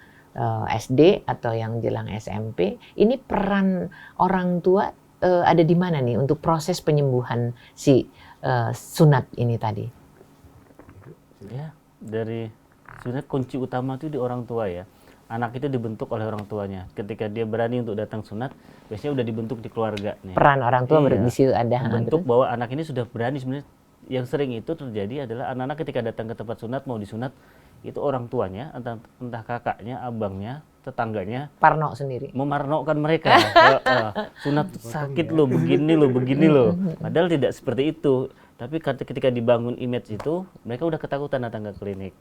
SD atau yang jelang SMP, ini peran orang tua ada di mana nih untuk proses penyembuhan si sunat ini tadi? Ya, dari sebenarnya kunci utama itu di orang tua ya. Anak itu dibentuk oleh orang tuanya. Ketika dia berani untuk datang sunat, biasanya udah dibentuk di keluarga nih. Peran orang tua di situ ada. Bentuk bahwa anak ini sudah berani sebenarnya. Yang sering itu terjadi adalah anak-anak ketika datang ke tempat sunat mau disunat, itu orang tuanya, entah kakaknya, abangnya, tetangganya, Parno sendiri memarnokan mereka. Sunat sakit lo, begini lo. Padahal tidak seperti itu. Tapi ketika dibangun image itu, mereka udah ketakutan datang ke klinik,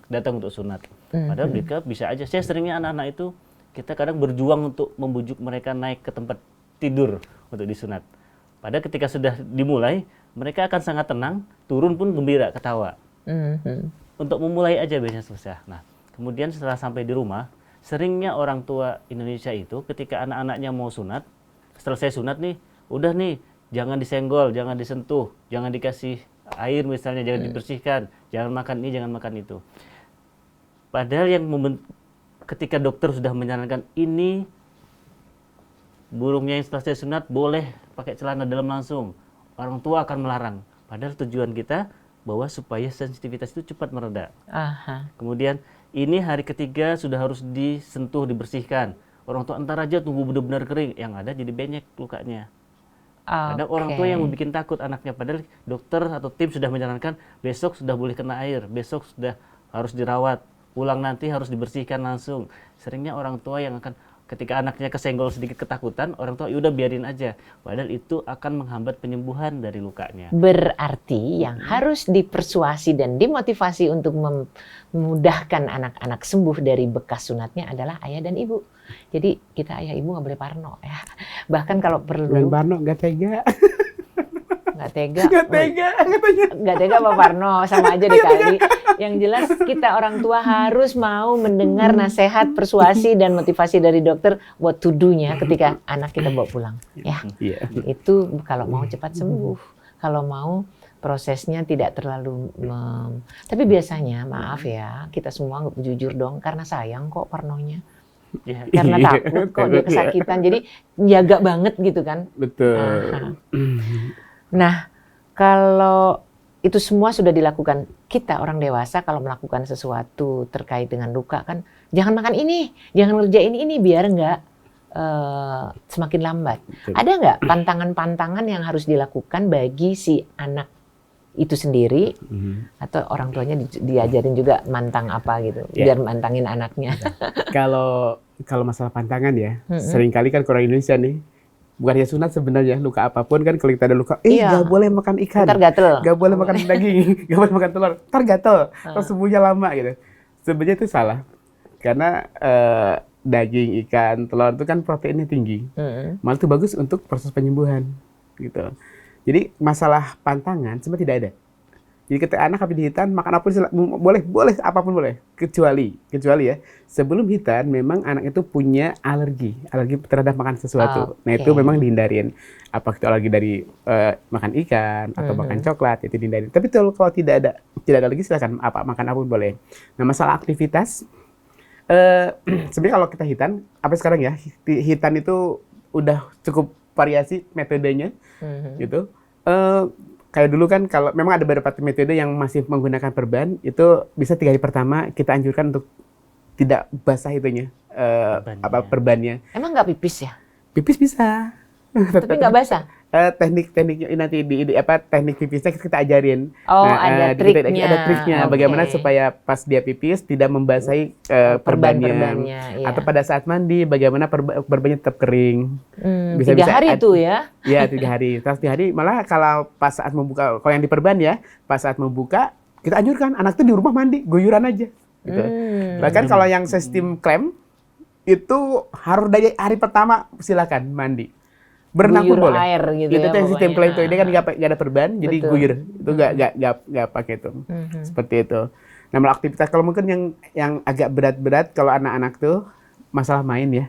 datang untuk sunat. Padahal mereka bisa aja. Saya seringnya anak-anak itu kita kadang berjuang untuk membujuk mereka naik ke tempat tidur untuk disunat. Padahal ketika sudah dimulai, mereka akan sangat tenang, turun pun gembira, ketawa. Untuk memulai aja biasanya susah. Nah, kemudian setelah sampai di rumah, seringnya orang tua Indonesia itu ketika anak-anaknya mau sunat, setelah saya sunat nih, udah nih, jangan disenggol, jangan disentuh, jangan dikasih air misalnya, jangan dibersihkan, jangan makan ini, jangan makan itu. Padahal yang ketika dokter sudah menyarankan ini, burungnya yang setelah saya sunat boleh pakai celana dalam langsung, orang tua akan melarang. Padahal tujuan kita bahwa supaya sensitivitas itu cepat mereda. Kemudian ini hari ketiga sudah harus disentuh, dibersihkan. Orang tua entar aja tunggu benar-benar kering, yang ada jadi benyek lukanya. Ada orang tua yang bikin takut anaknya, padahal dokter atau tim sudah menyarankan besok sudah boleh kena air, besok sudah harus dirawat, pulang nanti harus dibersihkan langsung. Seringnya orang tua yang akan ketika anaknya kesenggol sedikit ketakutan, orang tua udah biarin aja. Padahal itu akan menghambat penyembuhan dari lukanya. Berarti yang harus dipersuasi dan dimotivasi untuk memudahkan anak-anak sembuh dari bekas sunatnya adalah ayah dan ibu. Jadi kita ayah ibu nggak boleh parno ya. Bahkan kalau perlu. Parno nggak tega. Nggak tega apa parno, sama aja deh kali. Yang jelas kita orang tua harus mau mendengar nasihat, persuasi dan motivasi dari dokter what to do-nya ketika anak kita bawa pulang ya. Itu kalau mau cepat sembuh, kalau mau prosesnya tidak terlalu tapi biasanya maaf ya, kita semua jujur dong karena sayang kok parnonya. Karena takut kok dia kesakitan, jadi jaga banget gitu kan. Betul. Nah, kalau itu semua sudah dilakukan, kita orang dewasa kalau melakukan sesuatu terkait dengan luka kan, jangan makan ini, jangan ngerjain ini biar nggak semakin lambat. Betul. Ada nggak pantangan-pantangan yang harus dilakukan bagi si anak itu sendiri atau orang tuanya diajarin juga mantang apa gitu biar mantangin anaknya? Kalau masalah pantangan ya, seringkali kan orang Indonesia nih, bukan ya sunat sebenarnya, luka apapun kan kalau kita ada luka, nggak boleh makan ikan, ntar gatel, nggak boleh makan daging, nggak boleh makan telur, ntar gatel, terus sembuhnya lama gitu. Sebenarnya itu salah, karena daging, ikan, telur itu kan proteinnya tinggi, malah itu bagus untuk proses penyembuhan gitu. Jadi masalah pantangan sebenarnya tidak ada. Jadi ketika anak habis hitan makan apapun boleh apapun boleh, kecuali ya sebelum hitan memang anak itu punya alergi terhadap makan sesuatu. Nah itu memang dihindarin. Apakah itu alergi dari makan ikan atau makan coklat itu dihindarin. Tapi kalau tidak ada alergi silakan makan apapun boleh. Nah masalah aktivitas sebenarnya kalau kita hitan apa sekarang ya, hitan itu udah cukup variasi metodenya gitu. Kayak dulu kan kalau memang ada beberapa metode yang masih menggunakan perban, itu bisa 3 hari pertama kita anjurkan untuk tidak basah itunya perbannya. Emang nggak pipis ya? Pipis bisa. Tapi nggak basah. Tekniknya nanti teknik pipisnya kita ajarin. Oh, ada triknya. Ada triknya. Bagaimana supaya pas dia pipis tidak membasahi perbannya. Iya. Atau pada saat mandi bagaimana perbannya tetap kering. 3 hari itu ya? Iya 3 hari. Terus 3 hari malah kalau pas saat membuka, kalau yang di perban ya, pas saat membuka kita anjurkan anak itu di rumah mandi guyuran aja. Gitu. Bahkan kalau yang sistem klem itu harus dari hari pertama silakan mandi. Berenang pun boleh. Air gitu itu ya, sistem klem itu, ini kan nggak ada perban, jadi guyur. Itu nggak pakai itu. Seperti itu. Nah, malah aktivitas kalau mungkin yang agak berat-berat kalau anak-anak tuh masalah main ya.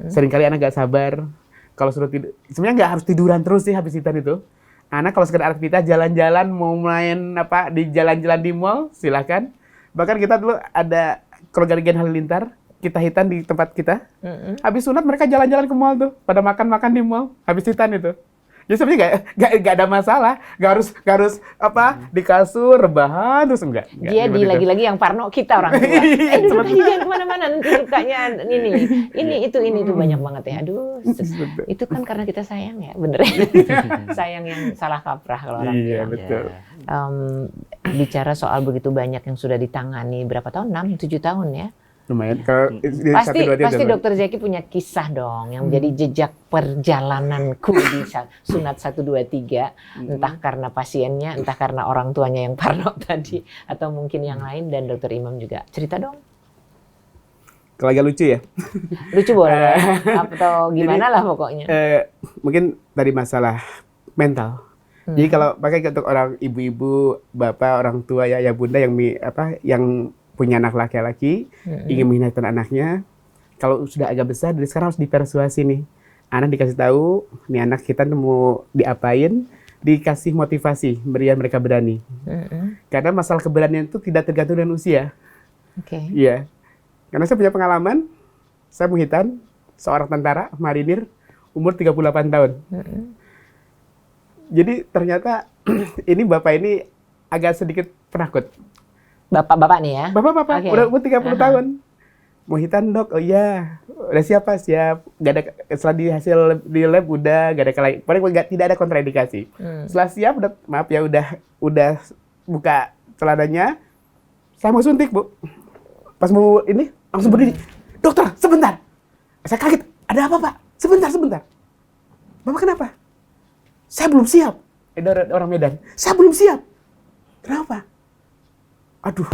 Seringkali anak nggak sabar. Kalau suruh tidur, sebenarnya nggak harus tiduran terus sih habis hitan itu. Anak kalau sekedar aktivitas jalan-jalan mau main di jalan-jalan di mall silakan. Bahkan kita dulu ada keluarga Gen Halilintar, kita hitan di tempat kita. Habis sunat mereka jalan-jalan ke mall tuh, pada makan-makan di mall habis hitan itu. Jadi sebenarnya nggak ada masalah, nggak harus di kasur rebahan terus enggak. Dia lagi-lagi yang parno kita orang tua. Duduk aja jangan kemana-mana nanti lukanya ini itu banyak banget ya. Aduh, itu kan karena kita sayang ya, bener ya. Sayang yang salah kaprah kalau orang Iya, bilang. betul. Bicara soal begitu banyak yang sudah ditangani, berapa tahun? 6-7 tahun ya? Lumayan. Kalau Pasti Dokter Zaki punya kisah dong yang menjadi jejak perjalananku di sunat 1, 2, 3. Entah karena pasiennya, entah karena orang tuanya yang parno tadi, atau mungkin yang lain, dan Dokter Imam juga. Cerita dong. Kalau agak lucu ya. Lucu boleh, atau gimana lah pokoknya. Mungkin dari masalah mental. Jadi kalau pakai untuk orang ibu-ibu, bapak, orang tua ya bunda yang punya anak laki-laki, ingin menghinakan anaknya, kalau sudah agak besar, dari sekarang harus dipersuasi nih. Anak dikasih tahu, nih anak kita mau diapain, dikasih motivasi, biar mereka berani. Karena masalah keberanian itu tidak tergantung dengan usia. Iya. Karena saya punya pengalaman, saya menghitan seorang tentara, marinir, umur 38 tahun. Jadi ternyata ini bapak ini agak sedikit penakut. Bapak-bapak nih ya? Bapak-bapak, udah umur 30 tahun. Mau hitan dok, oh iya. Udah siap. Gak ada, setelah di hasil di lab udah, gak ada tidak ada kontraindikasi. Setelah siap, maaf ya udah buka celananya, saya mau suntik bu. Pas mau ini, langsung berdiri. Dokter, sebentar. Saya kaget, ada apa pak? Sebentar. Bapak kenapa? Saya belum siap. Ada orang Medan. Saya belum siap. Kenapa? Aduh,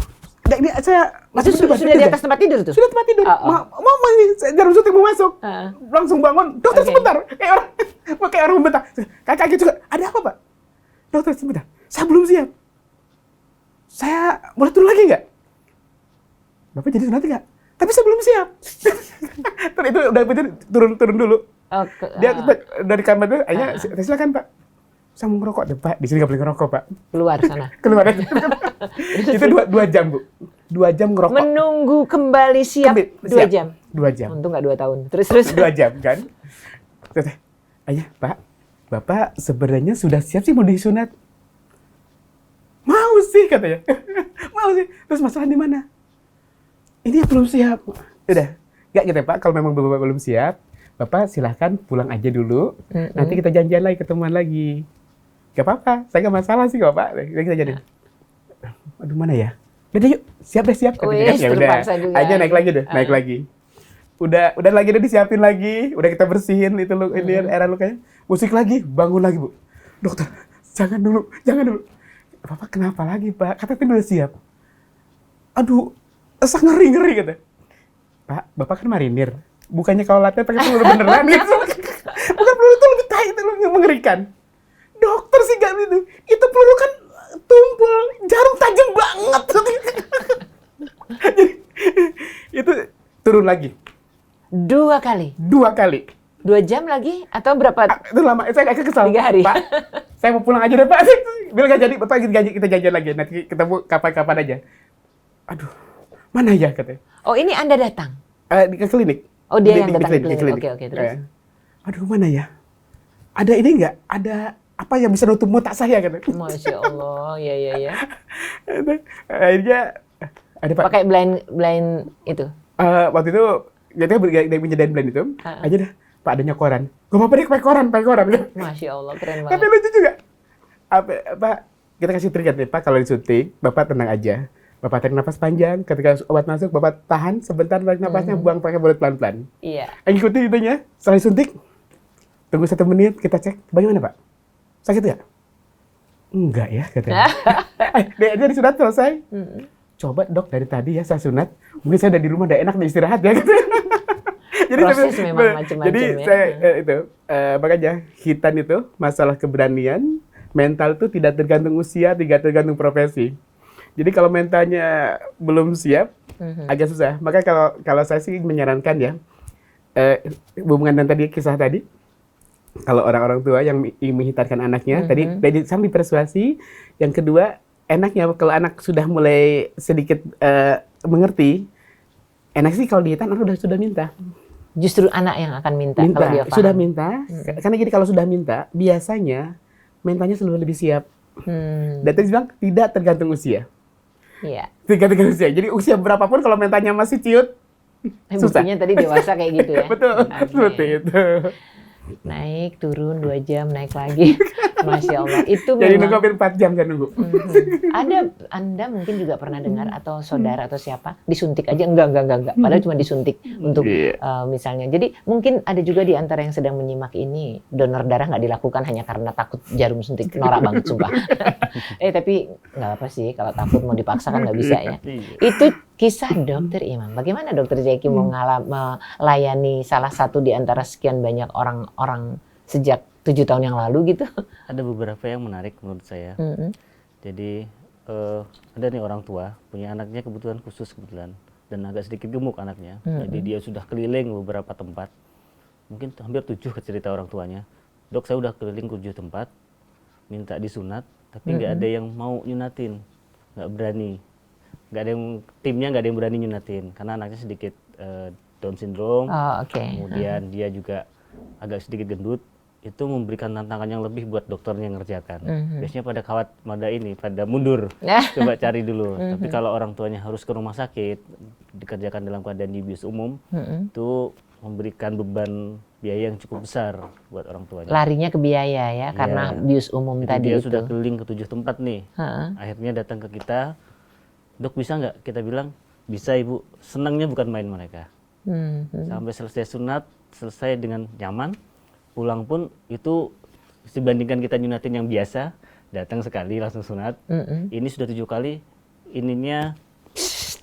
ini saya sudah di atas tempat tidur tuh? Sudah tempat tidur. Mama ini jarum suntik mau masuk. Langsung bangun. Dokter sebentar. Kayak orang membentak. Kayak juga. Ada apa pak? Dokter sebentar. Saya belum siap. Saya boleh turun lagi nggak? Bapak jadi sunat nggak? Tapi saya belum siap. Terus itu udah turun dulu. Dia dari kamar itu, akhirnya silakan pak. Saya mau ngerokok deh pak, di sini nggak boleh ngerokok pak. Keluar sana. Keluar aja. Itu 2 jam bu, 2 jam ngerokok. Menunggu kembali siap 2 jam. 2 jam. Untung nggak 2 tahun. Terus. 2 jam kan. Ayah pak, bapak sebenarnya sudah siap sih mau disunat. Mau sih katanya. Mau sih. Terus masalah di mana? Ini belum siap. Udah, nggak gitu pak. Kalau memang bapak belum siap, Bapak silahkan pulang aja dulu, nanti kita janjian lagi, ketemuan lagi. Gak apa-apa, saya gak masalah sih Bapak. Kita jadi, aduh mana ya? Udah yuk, siap deh, siap. Wih, Ya udah, terpaksa juga. aja naik lagi deh, naik lagi. Udah lagi, udah disiapin lagi, udah kita bersihin itu ini area lukanya. Musik lagi, bangun lagi Bu. Dokter, jangan dulu. Bapak kenapa lagi Pak? Kata tim udah siap. Aduh, asa ngeri kata. Pak, Bapak kan marinir. Bukannya kalau latihan pakai peluru beneran gitu. Bukan peluru itu lebih tai, itu lebih mengerikan. Dokter sih gak gitu. Itu peluru kan tumpul, jarum tajam banget. Jadi, itu turun lagi. 2 kali? 2 kali. 2 jam lagi? Atau berapa? Itu lama, saya agak kesal. 3 hari? Pak, saya mau pulang aja deh Pak. Biar gak jadi, Bapak kita janjian lagi. Nanti kita kapan-kapan aja. Aduh, mana ya katanya. Oh, ini Anda datang? Ke klinik. Oh, dia yang datang ke di klinik. Oke, terus? Aduh, mana ya? Ada ini nggak? Ada apa yang bisa nutup otak saya katanya. Masya Allah, ya. Akhirnya ada Pak. Pakai blind itu? Waktu itu dia menyediain blind itu. Aja dah, Pak adanya koran. Gak apa-apa deh pakai koran. Masya Allah, keren Tapi banget. lucu juga. Pak, kita kasih trik nih Pak, kalau disuntik, Bapak tenang aja. Bapak tarik nafas panjang, ketika obat masuk, Bapak tahan sebentar, tarik nafasnya, buang pakai mulut pelan-pelan. Iya. Ikuti itunya, setelah disuntik, tunggu 1 menit, kita cek, bagaimana Pak? Sakit nggak? Enggak ya, katanya. Dia disunat selesai. Coba dok, dari tadi ya saya sunat, mungkin saya udah di rumah, udah enak, udah istirahat ya. Jadi Proses memang macam-macam jadi ya. saya makanya hitan itu masalah keberanian, mental itu tidak tergantung usia, tidak tergantung profesi. Jadi kalau mentalnya belum siap, agak susah. Maka kalau saya sih menyarankan ya, hubungan dengan tadi kisah tadi, kalau orang-orang tua yang ingin menghitankan anaknya, tadi sambil persuasi. Yang kedua, enaknya kalau anak sudah mulai sedikit mengerti, enak sih kalau dihitan anak sudah minta. Justru anak yang akan minta kalau dia paham. Sudah minta, karena jadi kalau sudah minta, biasanya mentalnya selalu lebih siap. Dan tadi bilang tidak tergantung usia. Iya. Tergantung usia. Jadi usia berapapun kalau mentalnya masih ciut, susah. Buktinya tadi dewasa kayak gitu ya. Betul, seperti itu. Naik, turun 2 jam, naik lagi. Masya Allah. Itu Jadi memang. nunggu hampir 4 jam kan nunggu. Anda mungkin juga pernah dengar atau saudara atau siapa disuntik aja enggak. Padahal cuma disuntik untuk misalnya. Jadi mungkin ada juga di antara yang sedang menyimak ini donor darah nggak dilakukan hanya karena takut jarum suntik. Norak banget sumpah. Tapi nggak apa sih kalau takut mau dipaksa kan nggak bisa ya. Itu kisah Dokter Imam. Bagaimana Dokter Zacky mau melayani salah satu di antara sekian banyak orang-orang sejak 7 tahun yang lalu gitu? Ada beberapa yang menarik menurut saya. Jadi ada nih orang tua punya anaknya kebutuhan khusus kebetulan dan agak sedikit gemuk anaknya. Jadi dia sudah keliling beberapa tempat, mungkin hampir 7 ke cerita orang tuanya. Dok, saya udah keliling 7 tempat, minta disunat, tapi nggak ada yang mau nyunatin, nggak berani. Nggak ada yang timnya nggak ada yang berani nyunatin karena anaknya sedikit Down syndrome. Kemudian dia juga agak sedikit gendut. Itu memberikan tantangan yang lebih buat dokternya yang ngerjakan. Biasanya pada mundur, coba cari dulu. Tapi kalau orang tuanya harus ke rumah sakit, dikerjakan dalam keadaan di bius umum, itu memberikan beban biaya yang cukup besar buat orang tuanya. Larinya ke biaya ya, karena bius umum jadi tadi dia itu. sudah keliling ke 7 tempat nih. Akhirnya datang ke kita, dok bisa nggak? Kita bilang, bisa ibu. Senangnya bukan main mereka. Sampai selesai sunat, selesai dengan nyaman, pulang pun itu dibandingkan kita nyunatin yang biasa, datang sekali langsung sunat. Ini sudah 7 kali, ininya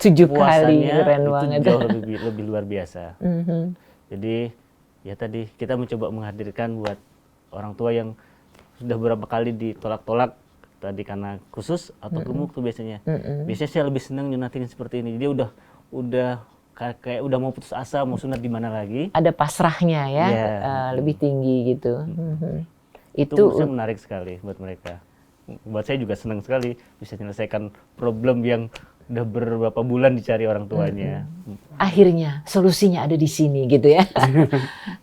7 kali, keren itu banget. jauh lebih luar biasa. Jadi ya tadi kita mencoba menghadirkan buat orang tua yang sudah beberapa kali ditolak-tolak tadi karena khusus atau gemuk tuh biasanya. Biasanya saya lebih senang nyunatin seperti ini. Dia udah kayak udah mau putus asa, mau sunat di mana lagi. Ada pasrahnya ya, lebih tinggi gitu. Itu menarik sekali buat mereka. Buat saya juga senang sekali bisa menyelesaikan problem yang udah beberapa bulan dicari orang tuanya. Akhirnya solusinya ada di sini gitu ya.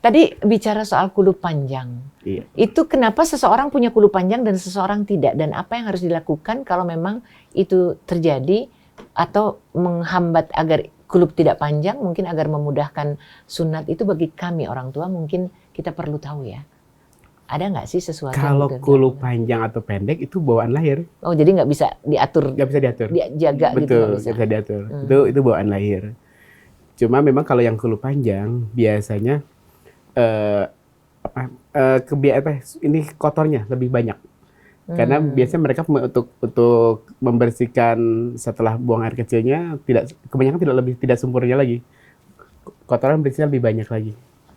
Tadi bicara soal kulup panjang. Itu kenapa seseorang punya kulup panjang dan seseorang tidak? Dan apa yang harus dilakukan kalau memang itu terjadi atau menghambat agar kulub tidak panjang, mungkin agar memudahkan sunat itu bagi kami orang tua mungkin kita perlu tahu ya. Ada nggak sih sesuatu Kalau yang kulub panjang atau pendek itu bawaan lahir. Oh, jadi nggak bisa diatur, Nggak bisa diatur. dijaga gitu, Betul, nggak bisa. nggak bisa diatur. Itu bawaan lahir. Cuma memang kalau yang kulub panjang biasanya ini kotornya lebih banyak. Karena biasanya mereka untuk membersihkan setelah buang air kecilnya kebanyakan tidak sempurna lagi. Kotoran bersihnya lebih banyak lagi.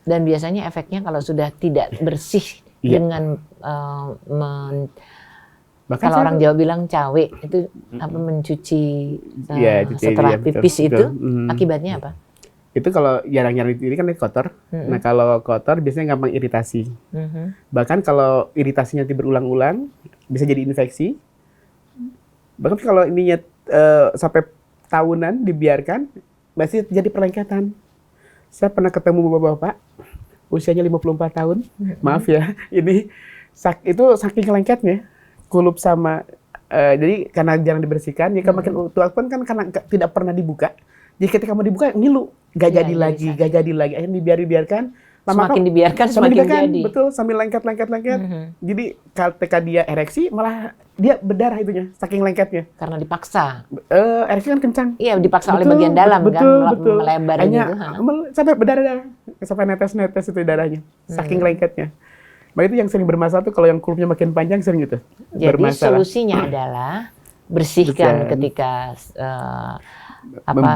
Dan biasanya efeknya kalau sudah tidak bersih Iya. dengan Bahkan kalau saya- orang Jawa bilang cawe itu apa, mencuci Iya, cuci, setelah iya, betul, pipis betul. itu Mm. akibatnya apa? Itu kalau jarang-jarang ini kan kotor. Nah kalau kotor biasanya gampang iritasi. Mhm. Bahkan kalau iritasinya berulang-ulang bisa jadi infeksi. Bahkan kalau ininya sampai tahunan dibiarkan masih jadi perlengketan. Saya pernah ketemu bapak-bapak usianya 54 tahun. Maaf ya, ini itu saking lengketnya kulub sama jadi karena jarang dibersihkan, ya kan makin tua pun kan karena tidak pernah dibuka. Jadi ketika mau dibuka ngilu, gak Iya, jadi jadi lagi, gak jadi lagi. Akhirnya dibiarkan. Semakin dibiarkan semakin jadi. Betul, sambil lengket. Jadi ketika dia ereksi malah dia berdarah itunya, saking lengketnya. Karena dipaksa. Ereksi kan kencang. Iya, dipaksa oleh Betul, bagian dalam betul, kan betul. melebar Hanya gitu. Ha. sampai berdarah, sampai netes-netes itu darahnya, saking lengketnya. Nah itu yang sering bermasalah tuh kalau yang kulubnya makin panjang sering itu Jadi bermasalah. solusinya adalah bersihkan Bersihkan. ketika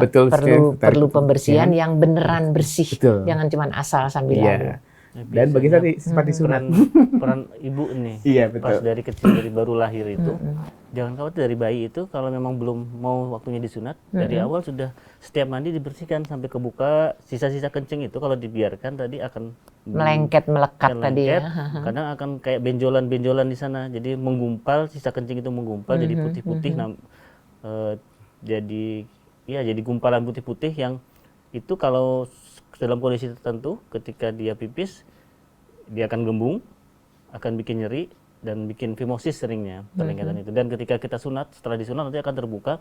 Betul, perlu pembersihan yang beneran bersih. Betul. Jangan cuma asal sambil lalu. Iya. Dan bagi saya seperti sunat. peran ibu nih, Iya, pas betul. dari kecil, dari baru lahir itu, jangan khawatir dari bayi itu kalau memang belum mau waktunya disunat, dari awal sudah setiap mandi dibersihkan sampai kebuka, sisa-sisa kencing itu kalau dibiarkan tadi akan Melengket, melekat tadi ya. kadang akan kayak benjolan-benjolan di sana, jadi menggumpal, sisa kencing itu menggumpal jadi putih-putih, jadi gumpalan putih-putih yang itu kalau dalam kondisi tertentu ketika dia pipis dia akan gembung, akan bikin nyeri dan bikin fimosis seringnya perlengketan itu. Dan ketika kita sunat, setelah disunat nanti akan terbuka,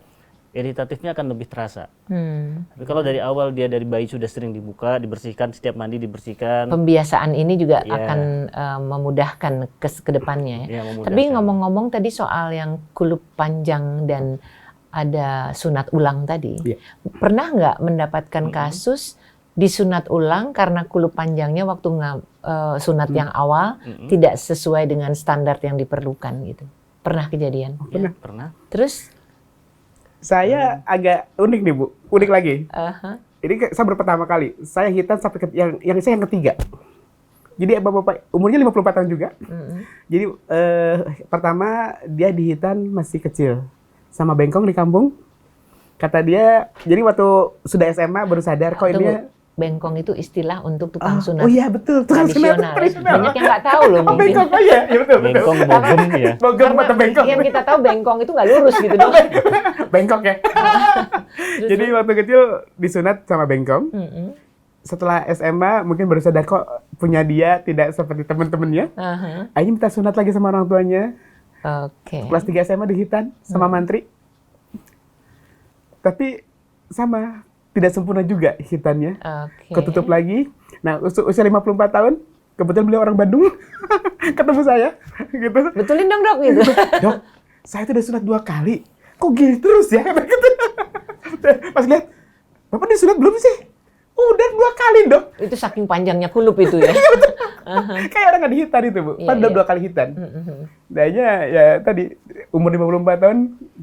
iritatifnya akan lebih terasa. Tapi kalau dari awal dia dari bayi sudah sering dibuka, dibersihkan, setiap mandi dibersihkan. Pembiasaan ini juga Iya. akan memudahkan ke depannya ya. Ya, memudahkan. Tapi ngomong-ngomong tadi soal yang kulub panjang dan ada sunat ulang tadi, Iya. pernah nggak mendapatkan kasus disunat ulang karena kulub panjangnya waktu sunat yang awal tidak sesuai dengan standar yang diperlukan gitu? Pernah kejadian? Ya, pernah. Terus? Saya agak unik nih Bu, unik lagi. Aha. Ini saya baru pertama kali, saya hitan sampai yang saya yang ketiga. Jadi bapak-bapak umurnya 54 tahun juga. Jadi pertama dia dihitan masih kecil sama bengkong di kampung. Kata dia, jadi waktu sudah SMA baru sadar kok ini. Tunggu, bengkong itu istilah untuk tukang sunat Oh iya betul, tukang sunat tradisional. tradisional. Banyak yang nggak tahu loh Oh mungkin. bengkong, oh iya, iya betul. Bengkong, bogem ya. Bogem atau bengkong. Yang kita tahu bengkong itu nggak lurus gitu dong. Bengkok ya. Jadi waktu kecil disunat sama bengkong. Setelah SMA mungkin baru sadar kok punya dia tidak seperti teman-temannya. Aha. Akhirnya minta sunat lagi sama orang tuanya. Oke. Kelas 3 SMA dihitan sama mantri. Tapi sama, tidak sempurna juga hitannya. Oke. Ketutup lagi. Nah, usia 54 tahun, kebetulan beliau orang Bandung. Ketemu saya gitu. Betulin dong dok gitu. Dok, saya tuh udah sunat 2 kali. Kok gini terus ya? Gitu. Pas lihat, Bapak disunat belum sih? Udah 2 kali, Dok. Itu saking panjangnya kulub itu ya. Kayak orang nggak dihitan itu, Bu. Iya, Padahal udah iya. 2 kali hitan. Dahnya ya tadi umur 54 tahun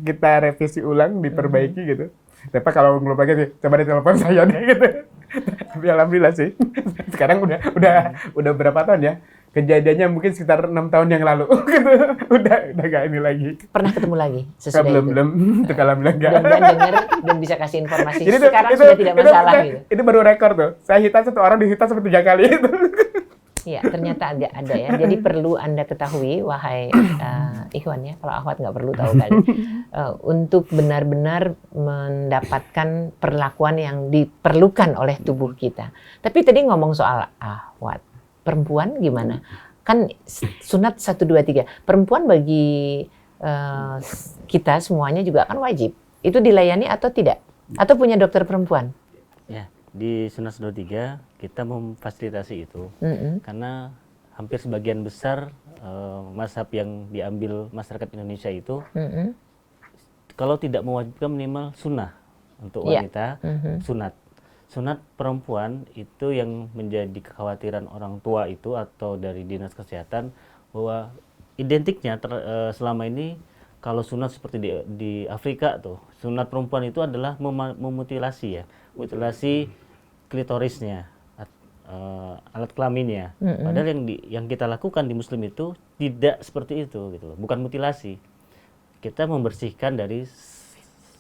kita revisi ulang, diperbaiki gitu. Tapi kalau belum lagi sih, coba di telepon saya deh gitu. Tapi alhamdulillah sih. Sekarang udah berapa tahun ya? Kejadiannya mungkin sekitar 6 tahun yang lalu gitu. Udah gak ini lagi. Pernah ketemu lagi sesudah itu. Belum. Itu alhamdulillah enggak. Mudah-mudahan dengar dan bisa kasih informasi. Jadi Sekarang sudah tidak masalah gitu. Itu baru rekor tuh. Saya hitan 1 orang dihitan sampai 3 kali itu. Iya, ternyata ada ya. Jadi perlu Anda ketahui, wahai Ikhwan ya, kalau akhwat nggak perlu tahu kali. Untuk benar-benar mendapatkan perlakuan yang diperlukan oleh tubuh kita. Tapi tadi ngomong soal akhwat, perempuan gimana? Kan sunat 1, 2, 3. Perempuan bagi kita semuanya juga kan wajib. Itu dilayani atau tidak? Atau punya dokter perempuan? Ya, di Sunat 23 kita memfasilitasi itu karena hampir sebagian besar mazhab yang diambil masyarakat Indonesia itu kalau tidak mewajibkan minimal sunnah untuk wanita, sunat. Sunat perempuan itu yang menjadi kekhawatiran orang tua itu atau dari dinas kesehatan bahwa identiknya selama ini kalau sunat seperti di Afrika tuh, sunat perempuan itu adalah memutilasi ya, mutilasi klitorisnya, alat kelaminnya. Padahal yang kita lakukan di Muslim itu tidak seperti itu gitu loh, bukan mutilasi. Kita membersihkan dari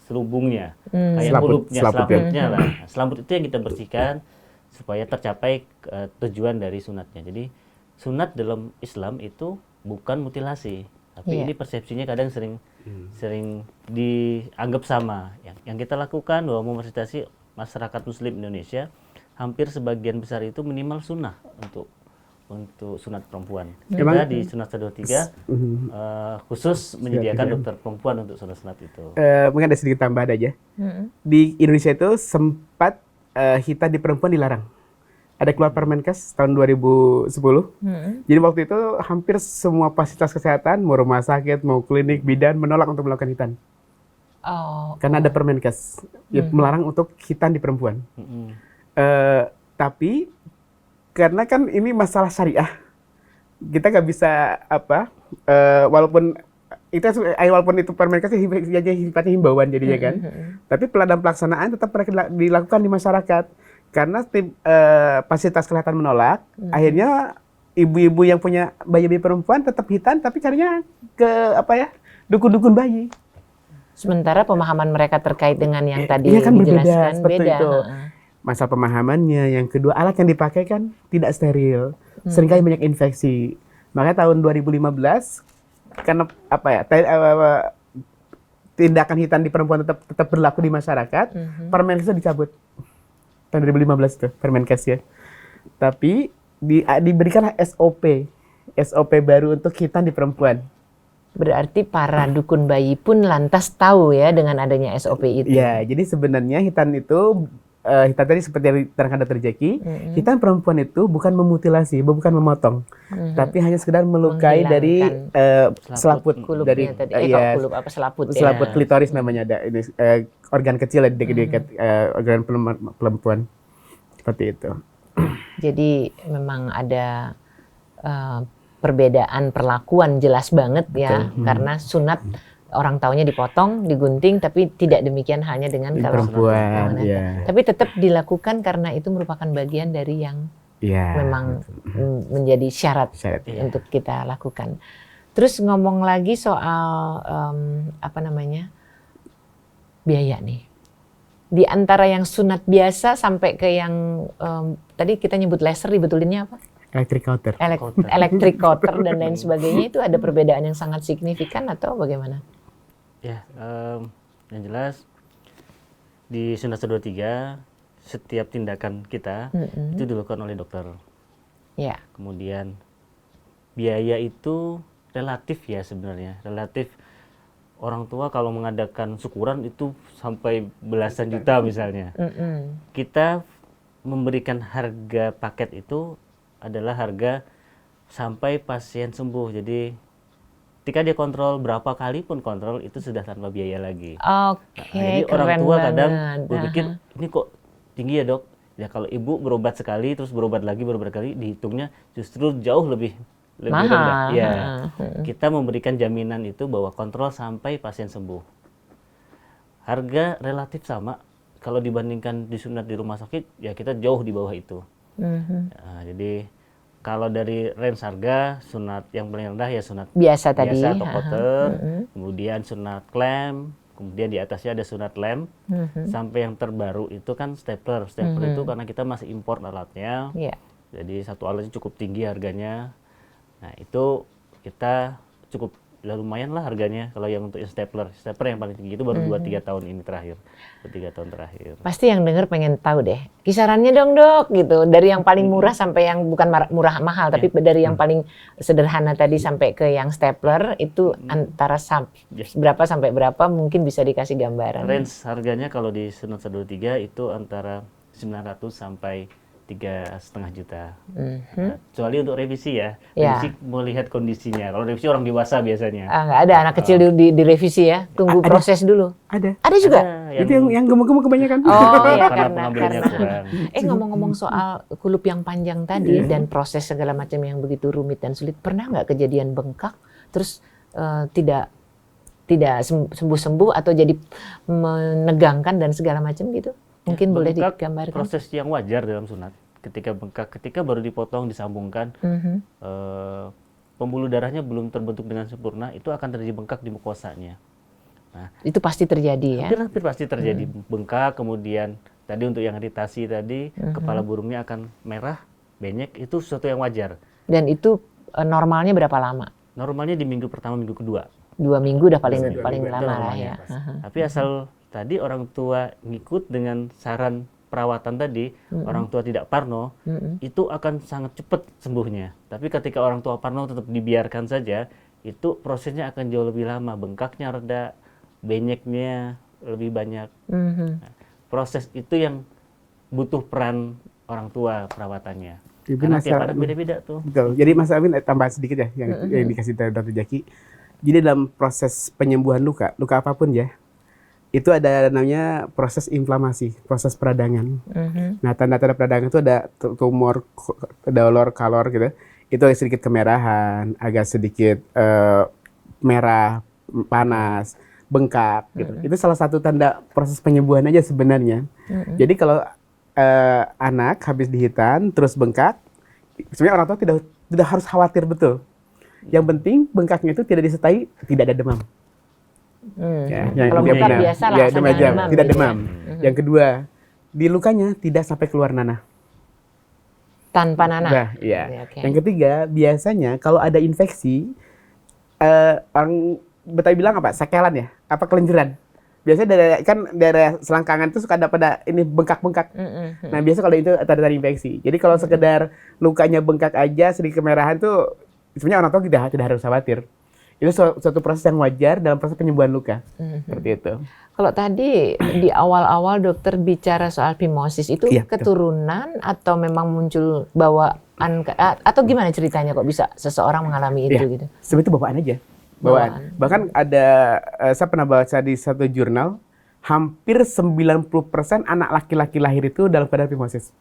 selubungnya, kayak selaputnya lah. Selaput itu yang kita bersihkan supaya tercapai tujuan dari sunatnya. Jadi sunat dalam Islam itu bukan mutilasi, tapi ini persepsinya kadang sering dianggap sama. Yang kita lakukan bahwa memfasilitasi masyarakat Muslim Indonesia, hampir sebagian besar itu minimal sunnah untuk sunat perempuan. Kita di Sunat 23 khusus menyediakan dokter perempuan untuk sunat itu. Mungkin ada sedikit tambahan aja. Di Indonesia itu sempat hitan di perempuan dilarang. Ada keluar Permenkes tahun 2010. Jadi waktu itu hampir semua fasilitas kesehatan, mau rumah sakit, mau klinik, bidan, menolak untuk melakukan hitan. Karena ada Permenkes melarang untuk hitan di perempuan. Tapi karena kan ini masalah syariah, kita nggak bisa walaupun itu Permenkes sifatnya himbauan jadinya kan, tapi dalam pelaksanaan tetap dilakukan di masyarakat karena fasilitas kesehatan menolak, akhirnya ibu-ibu yang punya bayi perempuan tetap hitan tapi carinya ke dukun-dukun bayi. Sementara pemahaman mereka terkait dengan yang tadi kan dijelaskan beda. Itu. Masa pemahamannya, yang kedua alat yang dipakai kan tidak steril, seringkali banyak infeksi. Makanya tahun 2015 karena tindakan hitan di perempuan tetap berlaku di masyarakat, Permenkes itu dicabut tahun 2015 itu Permenkes ya. Tapi diberikanlah SOP baru untuk hitan di perempuan. Berarti para dukun bayi pun lantas tahu ya dengan adanya SOP itu. Ya, jadi sebenarnya hitan itu hitan tadi seperti yang diterangkan Dr. Jackie, hitan perempuan itu bukan memutilasi, bukan memotong, tapi hanya sekedar melukai dari selaput dari selaput klitoris namanya, ada ini organ kecil di dekat organ perempuan seperti itu. Jadi memang ada perbedaan perlakuan jelas banget ya, karena sunat orang taunya dipotong, digunting, tapi tidak demikian hanya dengan kalau perempuan. Tapi tetap dilakukan karena itu merupakan bagian dari yang memang menjadi syarat untuk kita lakukan. Terus ngomong lagi soal biaya nih. Di antara yang sunat biasa sampai ke yang tadi kita nyebut laser, dibetulinnya apa? Electric cutter dan lain sebagainya, itu ada perbedaan yang sangat signifikan atau bagaimana? Ya, yang jelas di Sunat 23 setiap tindakan kita itu dilakukan oleh dokter. Ya. Kemudian biaya itu relatif ya sebenarnya, relatif. Orang tua kalau mengadakan syukuran itu sampai belasan juta misalnya. Kita memberikan harga paket itu adalah harga sampai pasien sembuh. Jadi ketika dia kontrol berapa kali pun kontrol itu sudah tanpa biaya lagi. Jadi orang tua kadang berpikir ini kok tinggi ya dok. Ya kalau ibu berobat sekali terus berobat kali dihitungnya justru jauh lebih rendah. Ya, kita memberikan jaminan itu bahwa kontrol sampai pasien sembuh. Harga relatif sama. Kalau dibandingkan disunat di rumah sakit, ya kita jauh di bawah itu. Jadi kalau dari range harga, sunat yang paling rendah ya sunat biasa tadi atau cutter, kemudian sunat clamp, kemudian di atasnya ada sunat lem, sampai yang terbaru itu kan stapler. Stapler itu karena kita masih import alatnya, jadi satu alatnya cukup tinggi harganya. Nah itu kita cukup lumayan lah harganya kalau yang untuk stapler yang paling tinggi itu baru 2-3 tahun ini terakhir. 3 tahun terakhir. Pasti yang denger pengen tahu deh, kisarannya dong dok gitu, dari yang paling murah sampai yang bukan murah mahal, tapi dari yang paling sederhana tadi sampai ke yang stapler itu antara berapa sampai berapa, mungkin bisa dikasih gambaran. Range harganya kalau di Sunat 23 itu antara 900 sampai 3,5 juta. Mhm. Kecuali untuk revisi ya. Ya. Revisi melihat kondisinya. Kalau revisi orang dewasa biasanya. Nggak ada anak kecil direvisi ya, tunggu proses dulu. Ada. Ada juga? Ada Itu yang gemuk-gemuk kebanyakan. Oh ya, karena pengambilannya kurang. ngomong-ngomong soal kulup yang panjang tadi dan proses segala macam yang begitu rumit dan sulit, pernah nggak kejadian bengkak terus tidak sembuh-sembuh atau jadi menegangkan dan segala macam gitu? Mungkin boleh Bengkak digambarkan. proses yang wajar dalam sunat. Ketika bengkak, ketika baru dipotong, disambungkan, pembuluh darahnya belum terbentuk dengan sempurna, itu akan terjadi bengkak di mukosanya. Nah, Itu pasti terjadi ya. hampir pasti terjadi bengkak. Kemudian tadi untuk yang iritasi tadi, kepala burungnya akan merah, benyek, itu sesuatu yang wajar. Dan itu normalnya berapa lama? Normalnya di minggu pertama, minggu kedua. 2 minggu udah paling Itu lama lah normalnya. ya. Tapi asal tadi orang tua ngikut dengan saran perawatan tadi, orang tua tidak parno, itu akan sangat cepat sembuhnya. Tapi ketika orang tua parno tetap dibiarkan saja, itu prosesnya akan jauh lebih lama. Bengkaknya reda, benyeknya lebih banyak. Nah, proses itu yang butuh peran orang tua perawatannya. Itu Karena tiap masalah- anak beda-beda tuh. Betul. Jadi Mas Amin tambahan sedikit ya yang dikasih dari Dr. Jaki. Jadi dalam proses penyembuhan luka apapun ya, itu ada namanya proses inflamasi, proses peradangan. Nah, tanda-tanda peradangan itu ada tumor, dolor, kalor gitu. Itu ada sedikit kemerahan, agak sedikit merah, panas, bengkak gitu. Itu salah satu tanda proses penyembuhan aja sebenarnya. Jadi kalau anak habis dihitan terus bengkak, sebenarnya orang tua tidak harus khawatir betul. Yang penting bengkaknya itu tidak disertai tidak ada demam. Kalau bengkak biasa lah, demam, demam tidak gitu ya. demam. Yang kedua, di lukanya tidak sampai keluar nanah. Tanpa nanah. Nah, iya. Oke. Yang ketiga, biasanya kalau ada infeksi, orang Betawi bilang apa? Sakelan ya? Apa kelenjeran? Biasanya daerah selangkangan itu suka ada pada ini bengkak-bengkak. Nah, biasa kalau itu tanda-tanda infeksi. Jadi kalau sekedar lukanya bengkak aja, sedikit kemerahan tuh sebenarnya orang tua tidak harus khawatir. Itu suatu proses yang wajar dalam proses penyembuhan luka. Seperti itu. Kalau tadi di awal-awal dokter bicara soal phimosis itu Iya, betul. keturunan atau memang muncul bawaan atau gimana ceritanya kok bisa seseorang mengalami itu Iya. gitu? Sebenarnya itu bawaan aja. Bawaan. Bahkan ada, saya pernah baca di satu jurnal, hampir 90% anak laki-laki lahir itu dalam keadaan phimosis.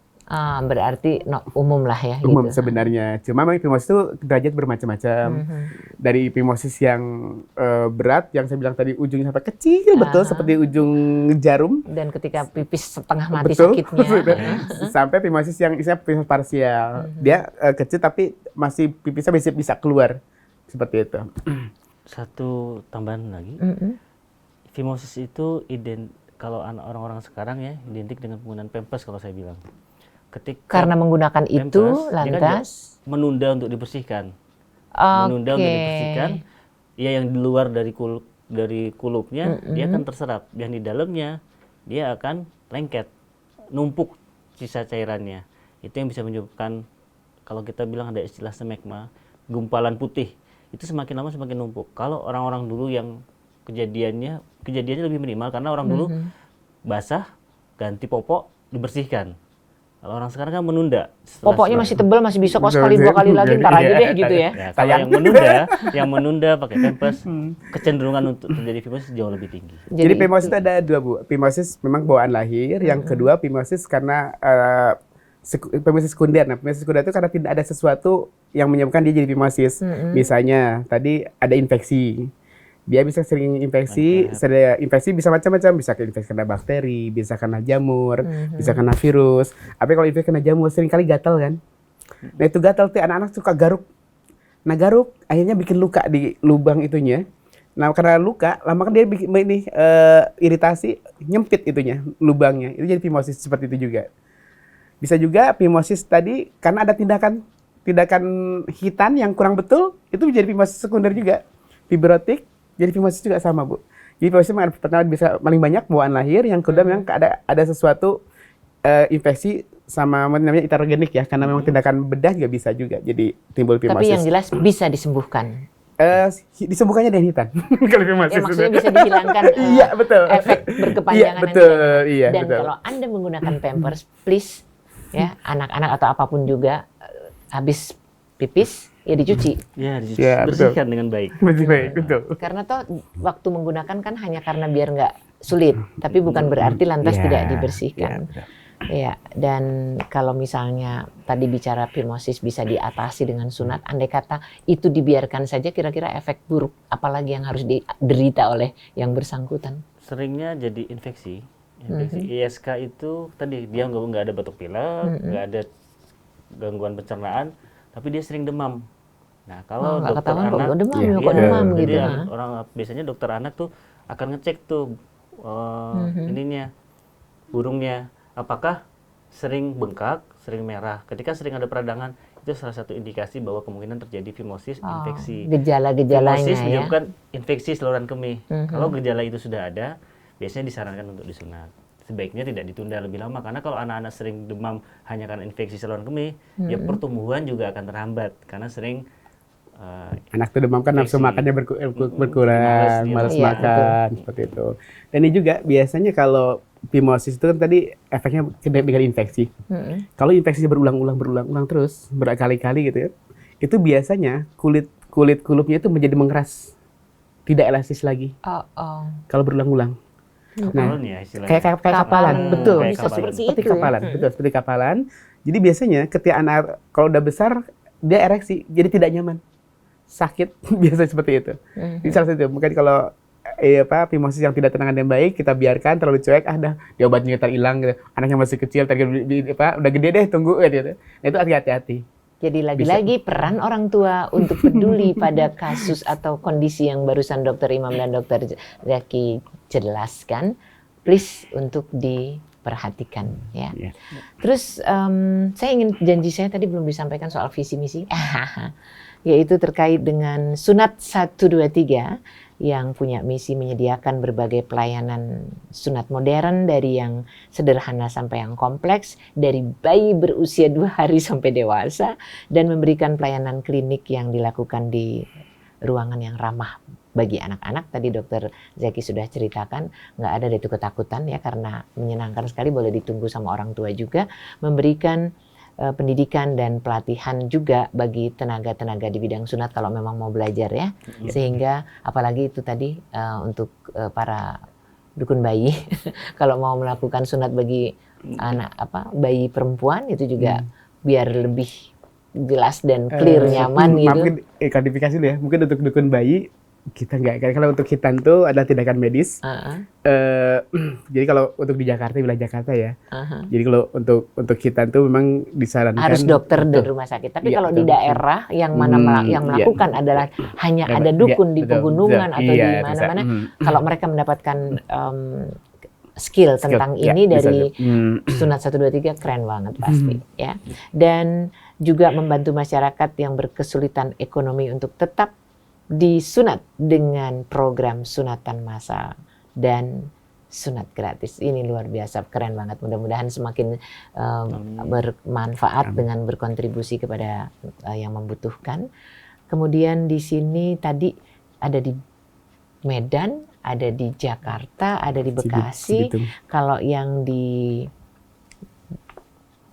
Berarti umum lah ya. Umum gitu. sebenarnya. Cuma memang phimosis itu derajat bermacam-macam. Dari phimosis yang berat, yang saya bilang tadi ujungnya sampai kecil betul, seperti ujung jarum. Dan ketika pipis setengah mati Betul. sakitnya. Sampai phimosis yang isinya phimosis parsial. Dia kecil tapi masih pipisnya bisa keluar. Seperti itu. Satu tambahan lagi, phimosis itu kalau orang-orang sekarang ya identik dengan penggunaan pampers kalau saya bilang. Karena menggunakan itu, pampers, dia kan lantas menunda untuk dibersihkan. Oke. Menunda untuk dibersihkan, ya yang di luar dari kulupnya dia akan terserap, yang di dalamnya dia akan lengket, numpuk sisa cairannya. Itu yang bisa menyebabkan, kalau kita bilang ada istilah smegma, gumpalan putih. Itu semakin lama semakin numpuk. Kalau orang-orang dulu yang kejadiannya lebih minimal karena orang dulu basah, ganti popok, dibersihkan. Kalau orang sekarang kan menunda. Popoknya masih tebal, masih bisa kok sekali 2 kali lagi, ntar aja deh gitu ya. Ya, kalau yang menunda pakai pampers, kecenderungan untuk terjadi phimosis jauh lebih tinggi. Jadi phimosis itu ada dua, Bu. Phimosis memang bawaan lahir, yang kedua phimosis karena phimosis sekunder. Nah, phimosis sekunder itu karena tidak ada sesuatu yang menyebabkan dia jadi phimosis. Misalnya tadi ada infeksi. Dia bisa sering infeksi, infeksi bisa macam-macam, bisa infeksi kena bakteri, bisa kena jamur, bisa kena virus. Tapi kalau infeksi kena jamur sering kali gatal kan. Nah, itu gatal tuh anak-anak suka garuk. Nah, garuk akhirnya bikin luka di lubang itunya. Nah, karena luka, lama kan dia bikin iritasi, nyempit itunya, lubangnya. Itu jadi phimosis seperti itu juga. Bisa juga phimosis tadi karena ada tindakan hitan yang kurang betul, itu menjadi phimosis sekunder juga. Fibrotik, jadi phimosis juga sama, Bu. Jadi phimosis pertama bisa paling banyak bawaan lahir, yang kedua memang ada sesuatu infeksi sama namanya heterogenik ya, karena memang tindakan bedah juga bisa juga jadi timbul phimosis. Tapi yang jelas bisa disembuhkan. Disembuhkannya dengan hitan. Kalau fimosis Ya, maksudnya bisa dihilangkan iya, betul. efek berkepanjangan Iya, betul. nanti. Iya, Dan betul. kalau Anda menggunakan Pampers, please ya, anak-anak atau apapun juga habis pipis ya dicuci. Ya, Ya, bersihkan dengan baik. Baik, betul. Karena toh waktu menggunakan kan hanya karena biar nggak sulit, tapi bukan berarti lantas Iya, tidak iya, dibersihkan. betul. Ya, dan kalau misalnya tadi bicara fimosis bisa diatasi dengan sunat, andai kata itu dibiarkan saja, kira-kira efek buruk apalagi yang harus diderita oleh yang bersangkutan? Seringnya jadi infeksi. ISK itu tadi dia nggak ada batuk pilek, nggak ada gangguan pencernaan, tapi dia sering demam. Nah, kalau nggak dokter ketahuan kok anak, demam, iya, kok demam jadi gitu. orang biasanya dokter anak tuh akan ngecek tuh ininya, burungnya, apakah sering bengkak, sering merah. Ketika sering ada peradangan, itu salah satu indikasi bahwa kemungkinan terjadi fimosis infeksi. Gejala-gejalanya Fimosis ya. menyebabkan infeksi saluran kemih. Kalau gejala itu sudah ada, biasanya disarankan untuk disunat. Sebaiknya tidak ditunda lebih lama, karena kalau anak-anak sering demam hanya karena infeksi saluran kemih, ya pertumbuhan juga akan terhambat karena sering Anak tuh demam kan nafsu infeksi. makannya berkurang, malas Iya, makan, seperti itu. Dan ini juga biasanya kalau fimosis itu kan tadi efeknya dengan infeksi. Kalau infeksinya berulang-ulang terus, berkali-kali gitu ya, itu biasanya kulupnya itu menjadi mengeras, tidak elastis lagi Oh. kalau berulang-ulang. kapalan ya istilahnya. Kayak kapalan, Kapalan. betul. Kayak Bisa kapalan. seperti Seperti itu ya? kapalan, betul, seperti kapalan. Jadi biasanya ketika anak kalau udah besar dia ereksi, jadi tidak nyaman, sakit, biasa seperti itu. Ini salah satu. Mungkin kalau fimosis yang tidak tertangani dengan baik, kita biarkan terlalu cuek, dah diobatin ntar hilang gitu. Anaknya masih kecil, udah gede deh, tunggu gitu. Nah, itu hati-hati. Jadi lagi-lagi peran orang tua untuk peduli pada kasus atau kondisi yang barusan Dokter Imam dan Dokter Zaki jelaskan, please untuk diperhatikan ya. Iya. Terus saya ingin janji saya tadi belum disampaikan soal visi misi, yaitu terkait dengan Sunat 123 yang punya misi menyediakan berbagai pelayanan sunat modern dari yang sederhana sampai yang kompleks, dari bayi berusia 2 hari sampai dewasa, dan memberikan pelayanan klinik yang dilakukan di ruangan yang ramah bagi anak-anak. Tadi Dokter Zaki sudah ceritakan, nggak ada itu ketakutan ya, karena menyenangkan sekali, boleh ditunggu sama orang tua juga, memberikan pendidikan dan pelatihan juga bagi tenaga-tenaga di bidang sunat kalau memang mau belajar ya. Sehingga apalagi itu tadi untuk para dukun bayi kalau mau melakukan sunat bagi bayi perempuan itu juga biar lebih jelas dan clear, nyaman gitu. Mungkin klarifikasi dulu ya. Mungkin untuk dukun bayi kita nggak. Kalau untuk hitan itu adalah tindakan medis. Jadi kalau untuk di Jakarta, wilayah Jakarta ya. Jadi kalau untuk hitan itu memang disarankan harus dokter dari rumah sakit. Tapi kalau di daerah yang mana yang melakukan adalah hanya ada dukun di pegunungan atau di mana-mana, kalau mereka mendapatkan skill tentang ini dari Sunat 123 keren banget pasti ya. Dan juga membantu masyarakat yang berkesulitan ekonomi untuk tetap disunat dengan program sunatan massal dan sunat gratis. Ini luar biasa, keren banget. Mudah-mudahan semakin bermanfaat dengan berkontribusi kepada yang membutuhkan. Kemudian di sini tadi ada di Medan, ada di Jakarta, ada di Bekasi. Cibitung. Kalau yang di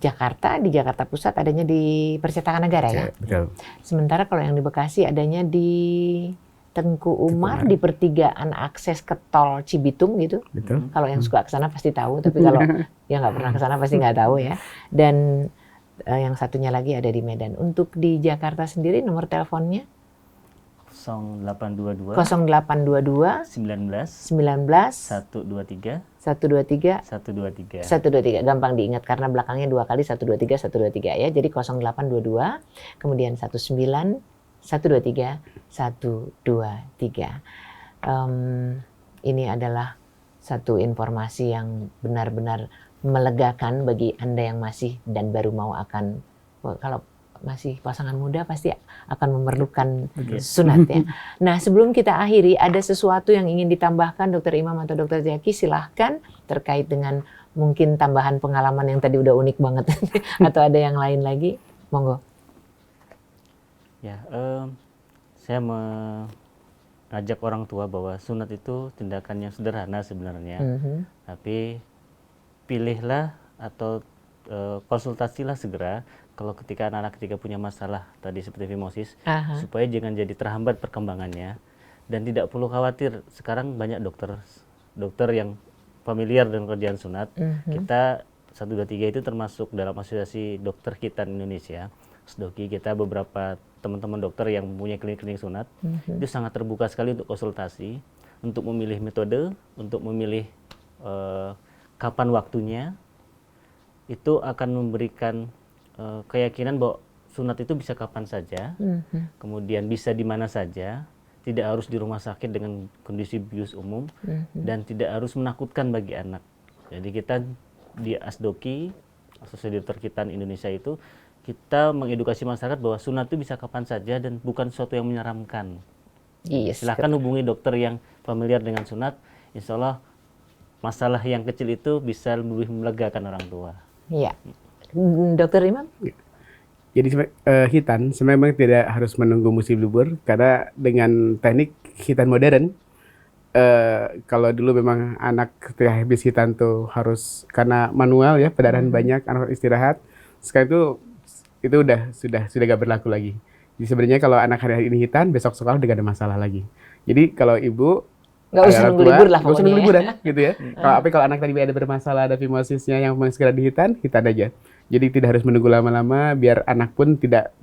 Jakarta Pusat adanya di Percetakan Negara ya. Betul. Sementara kalau yang di Bekasi adanya di Tengku Umar, di pertigaan akses ke tol Cibitung gitu. Betul. Kalau yang suka ke sana pasti tahu, tapi kalau yang nggak pernah ke sana pasti nggak tahu ya. Dan yang satunya lagi ada di Medan. Untuk di Jakarta sendiri nomor teleponnya 0822 0822 19 19 123 123 123. 123, gampang diingat karena belakangnya 2 kali 123 123 ya. Jadi 0822 kemudian 19 123 123. Ini adalah satu informasi yang benar-benar melegakan bagi Anda yang masih dan baru mau akan, kalau masih pasangan muda pasti akan memerlukan sunat ya. Nah, sebelum kita akhiri, ada sesuatu yang ingin ditambahkan Dokter Imam atau Dokter Zaki, silahkan, terkait dengan mungkin tambahan pengalaman yang tadi udah unik banget atau ada yang lain lagi, monggo. Ya, saya mengajak orang tua bahwa sunat itu tindakan yang sederhana sebenarnya, tapi pilihlah atau konsultasilah segera kalau ketika anak-anak ketika punya masalah tadi seperti fimosis, supaya jangan jadi terhambat perkembangannya. Dan tidak perlu khawatir, sekarang banyak dokter yang familiar dengan kerjaan sunat. Kita 123 itu termasuk dalam asosiasi dokter khitan Indonesia, SDOKI. Kita beberapa teman-teman dokter yang mempunyai klinik-klinik sunat, itu sangat terbuka sekali untuk konsultasi, untuk memilih metode, untuk memilih kapan waktunya. Itu akan memberikan keyakinan bahwa sunat itu bisa kapan saja, kemudian bisa di mana saja, tidak harus di rumah sakit dengan kondisi bius umum, dan tidak harus menakutkan bagi anak. Jadi kita di ASDOKI, Asosiasi Dokter Khitan Indonesia itu, kita mengedukasi masyarakat bahwa sunat itu bisa kapan saja dan bukan sesuatu yang menyeramkan. Yes. Silahkan hubungi dokter yang familiar dengan sunat, insya Allah masalah yang kecil itu bisa lebih melegakan orang tua. Iya. Dokter Imam? Jadi khitan sebenarnya tidak harus menunggu musim libur, karena dengan teknik khitan modern, kalau dulu memang anak ketika habis khitan tuh harus karena manual ya, pendarahan banyak, anak istirahat. Sekarang itu sudah gak berlaku lagi. Jadi sebenarnya kalau anak hari ini khitan, besok sekolah udah gak ada masalah lagi. Jadi kalau ibu nggak usah nunggu libur lah pokoknya. Nggak usah nunggu liburan gitu ya. Kalau anak tadi ada bermasalah, ada fimosisnya yang mau segera dihitan aja. Jadi tidak harus menunggu lama-lama, biar anak pun tidak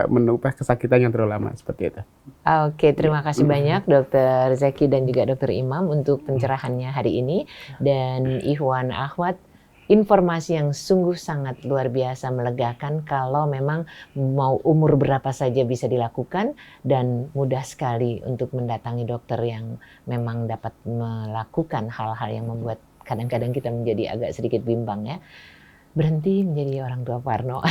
menupah kesakitan yang terlalu lama seperti itu. Oke, terima kasih banyak Dokter Zaki dan juga Dokter Imam untuk pencerahannya hari ini. Dan Ikhwan Akhwat, informasi yang sungguh sangat luar biasa melegakan kalau memang mau umur berapa saja bisa dilakukan, dan mudah sekali untuk mendatangi dokter yang memang dapat melakukan hal-hal yang membuat kadang-kadang kita menjadi agak sedikit bimbang ya. Berhenti menjadi orang tua Parno.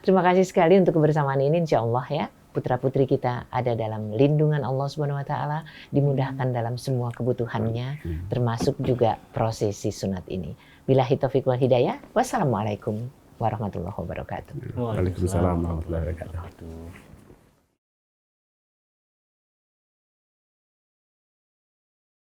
Terima kasih sekali untuk kebersamaan ini, insya Allah ya. Putra-putri kita ada dalam lindungan Allah Subhanahu wa Ta'ala, dimudahkan dalam semua kebutuhannya, termasuk juga prosesi sunat ini. Billahi taufiq wal hidayah. Wassalamualaikum warahmatullahi wabarakatuh. Waalaikumsalam warahmatullahi wabarakatuh.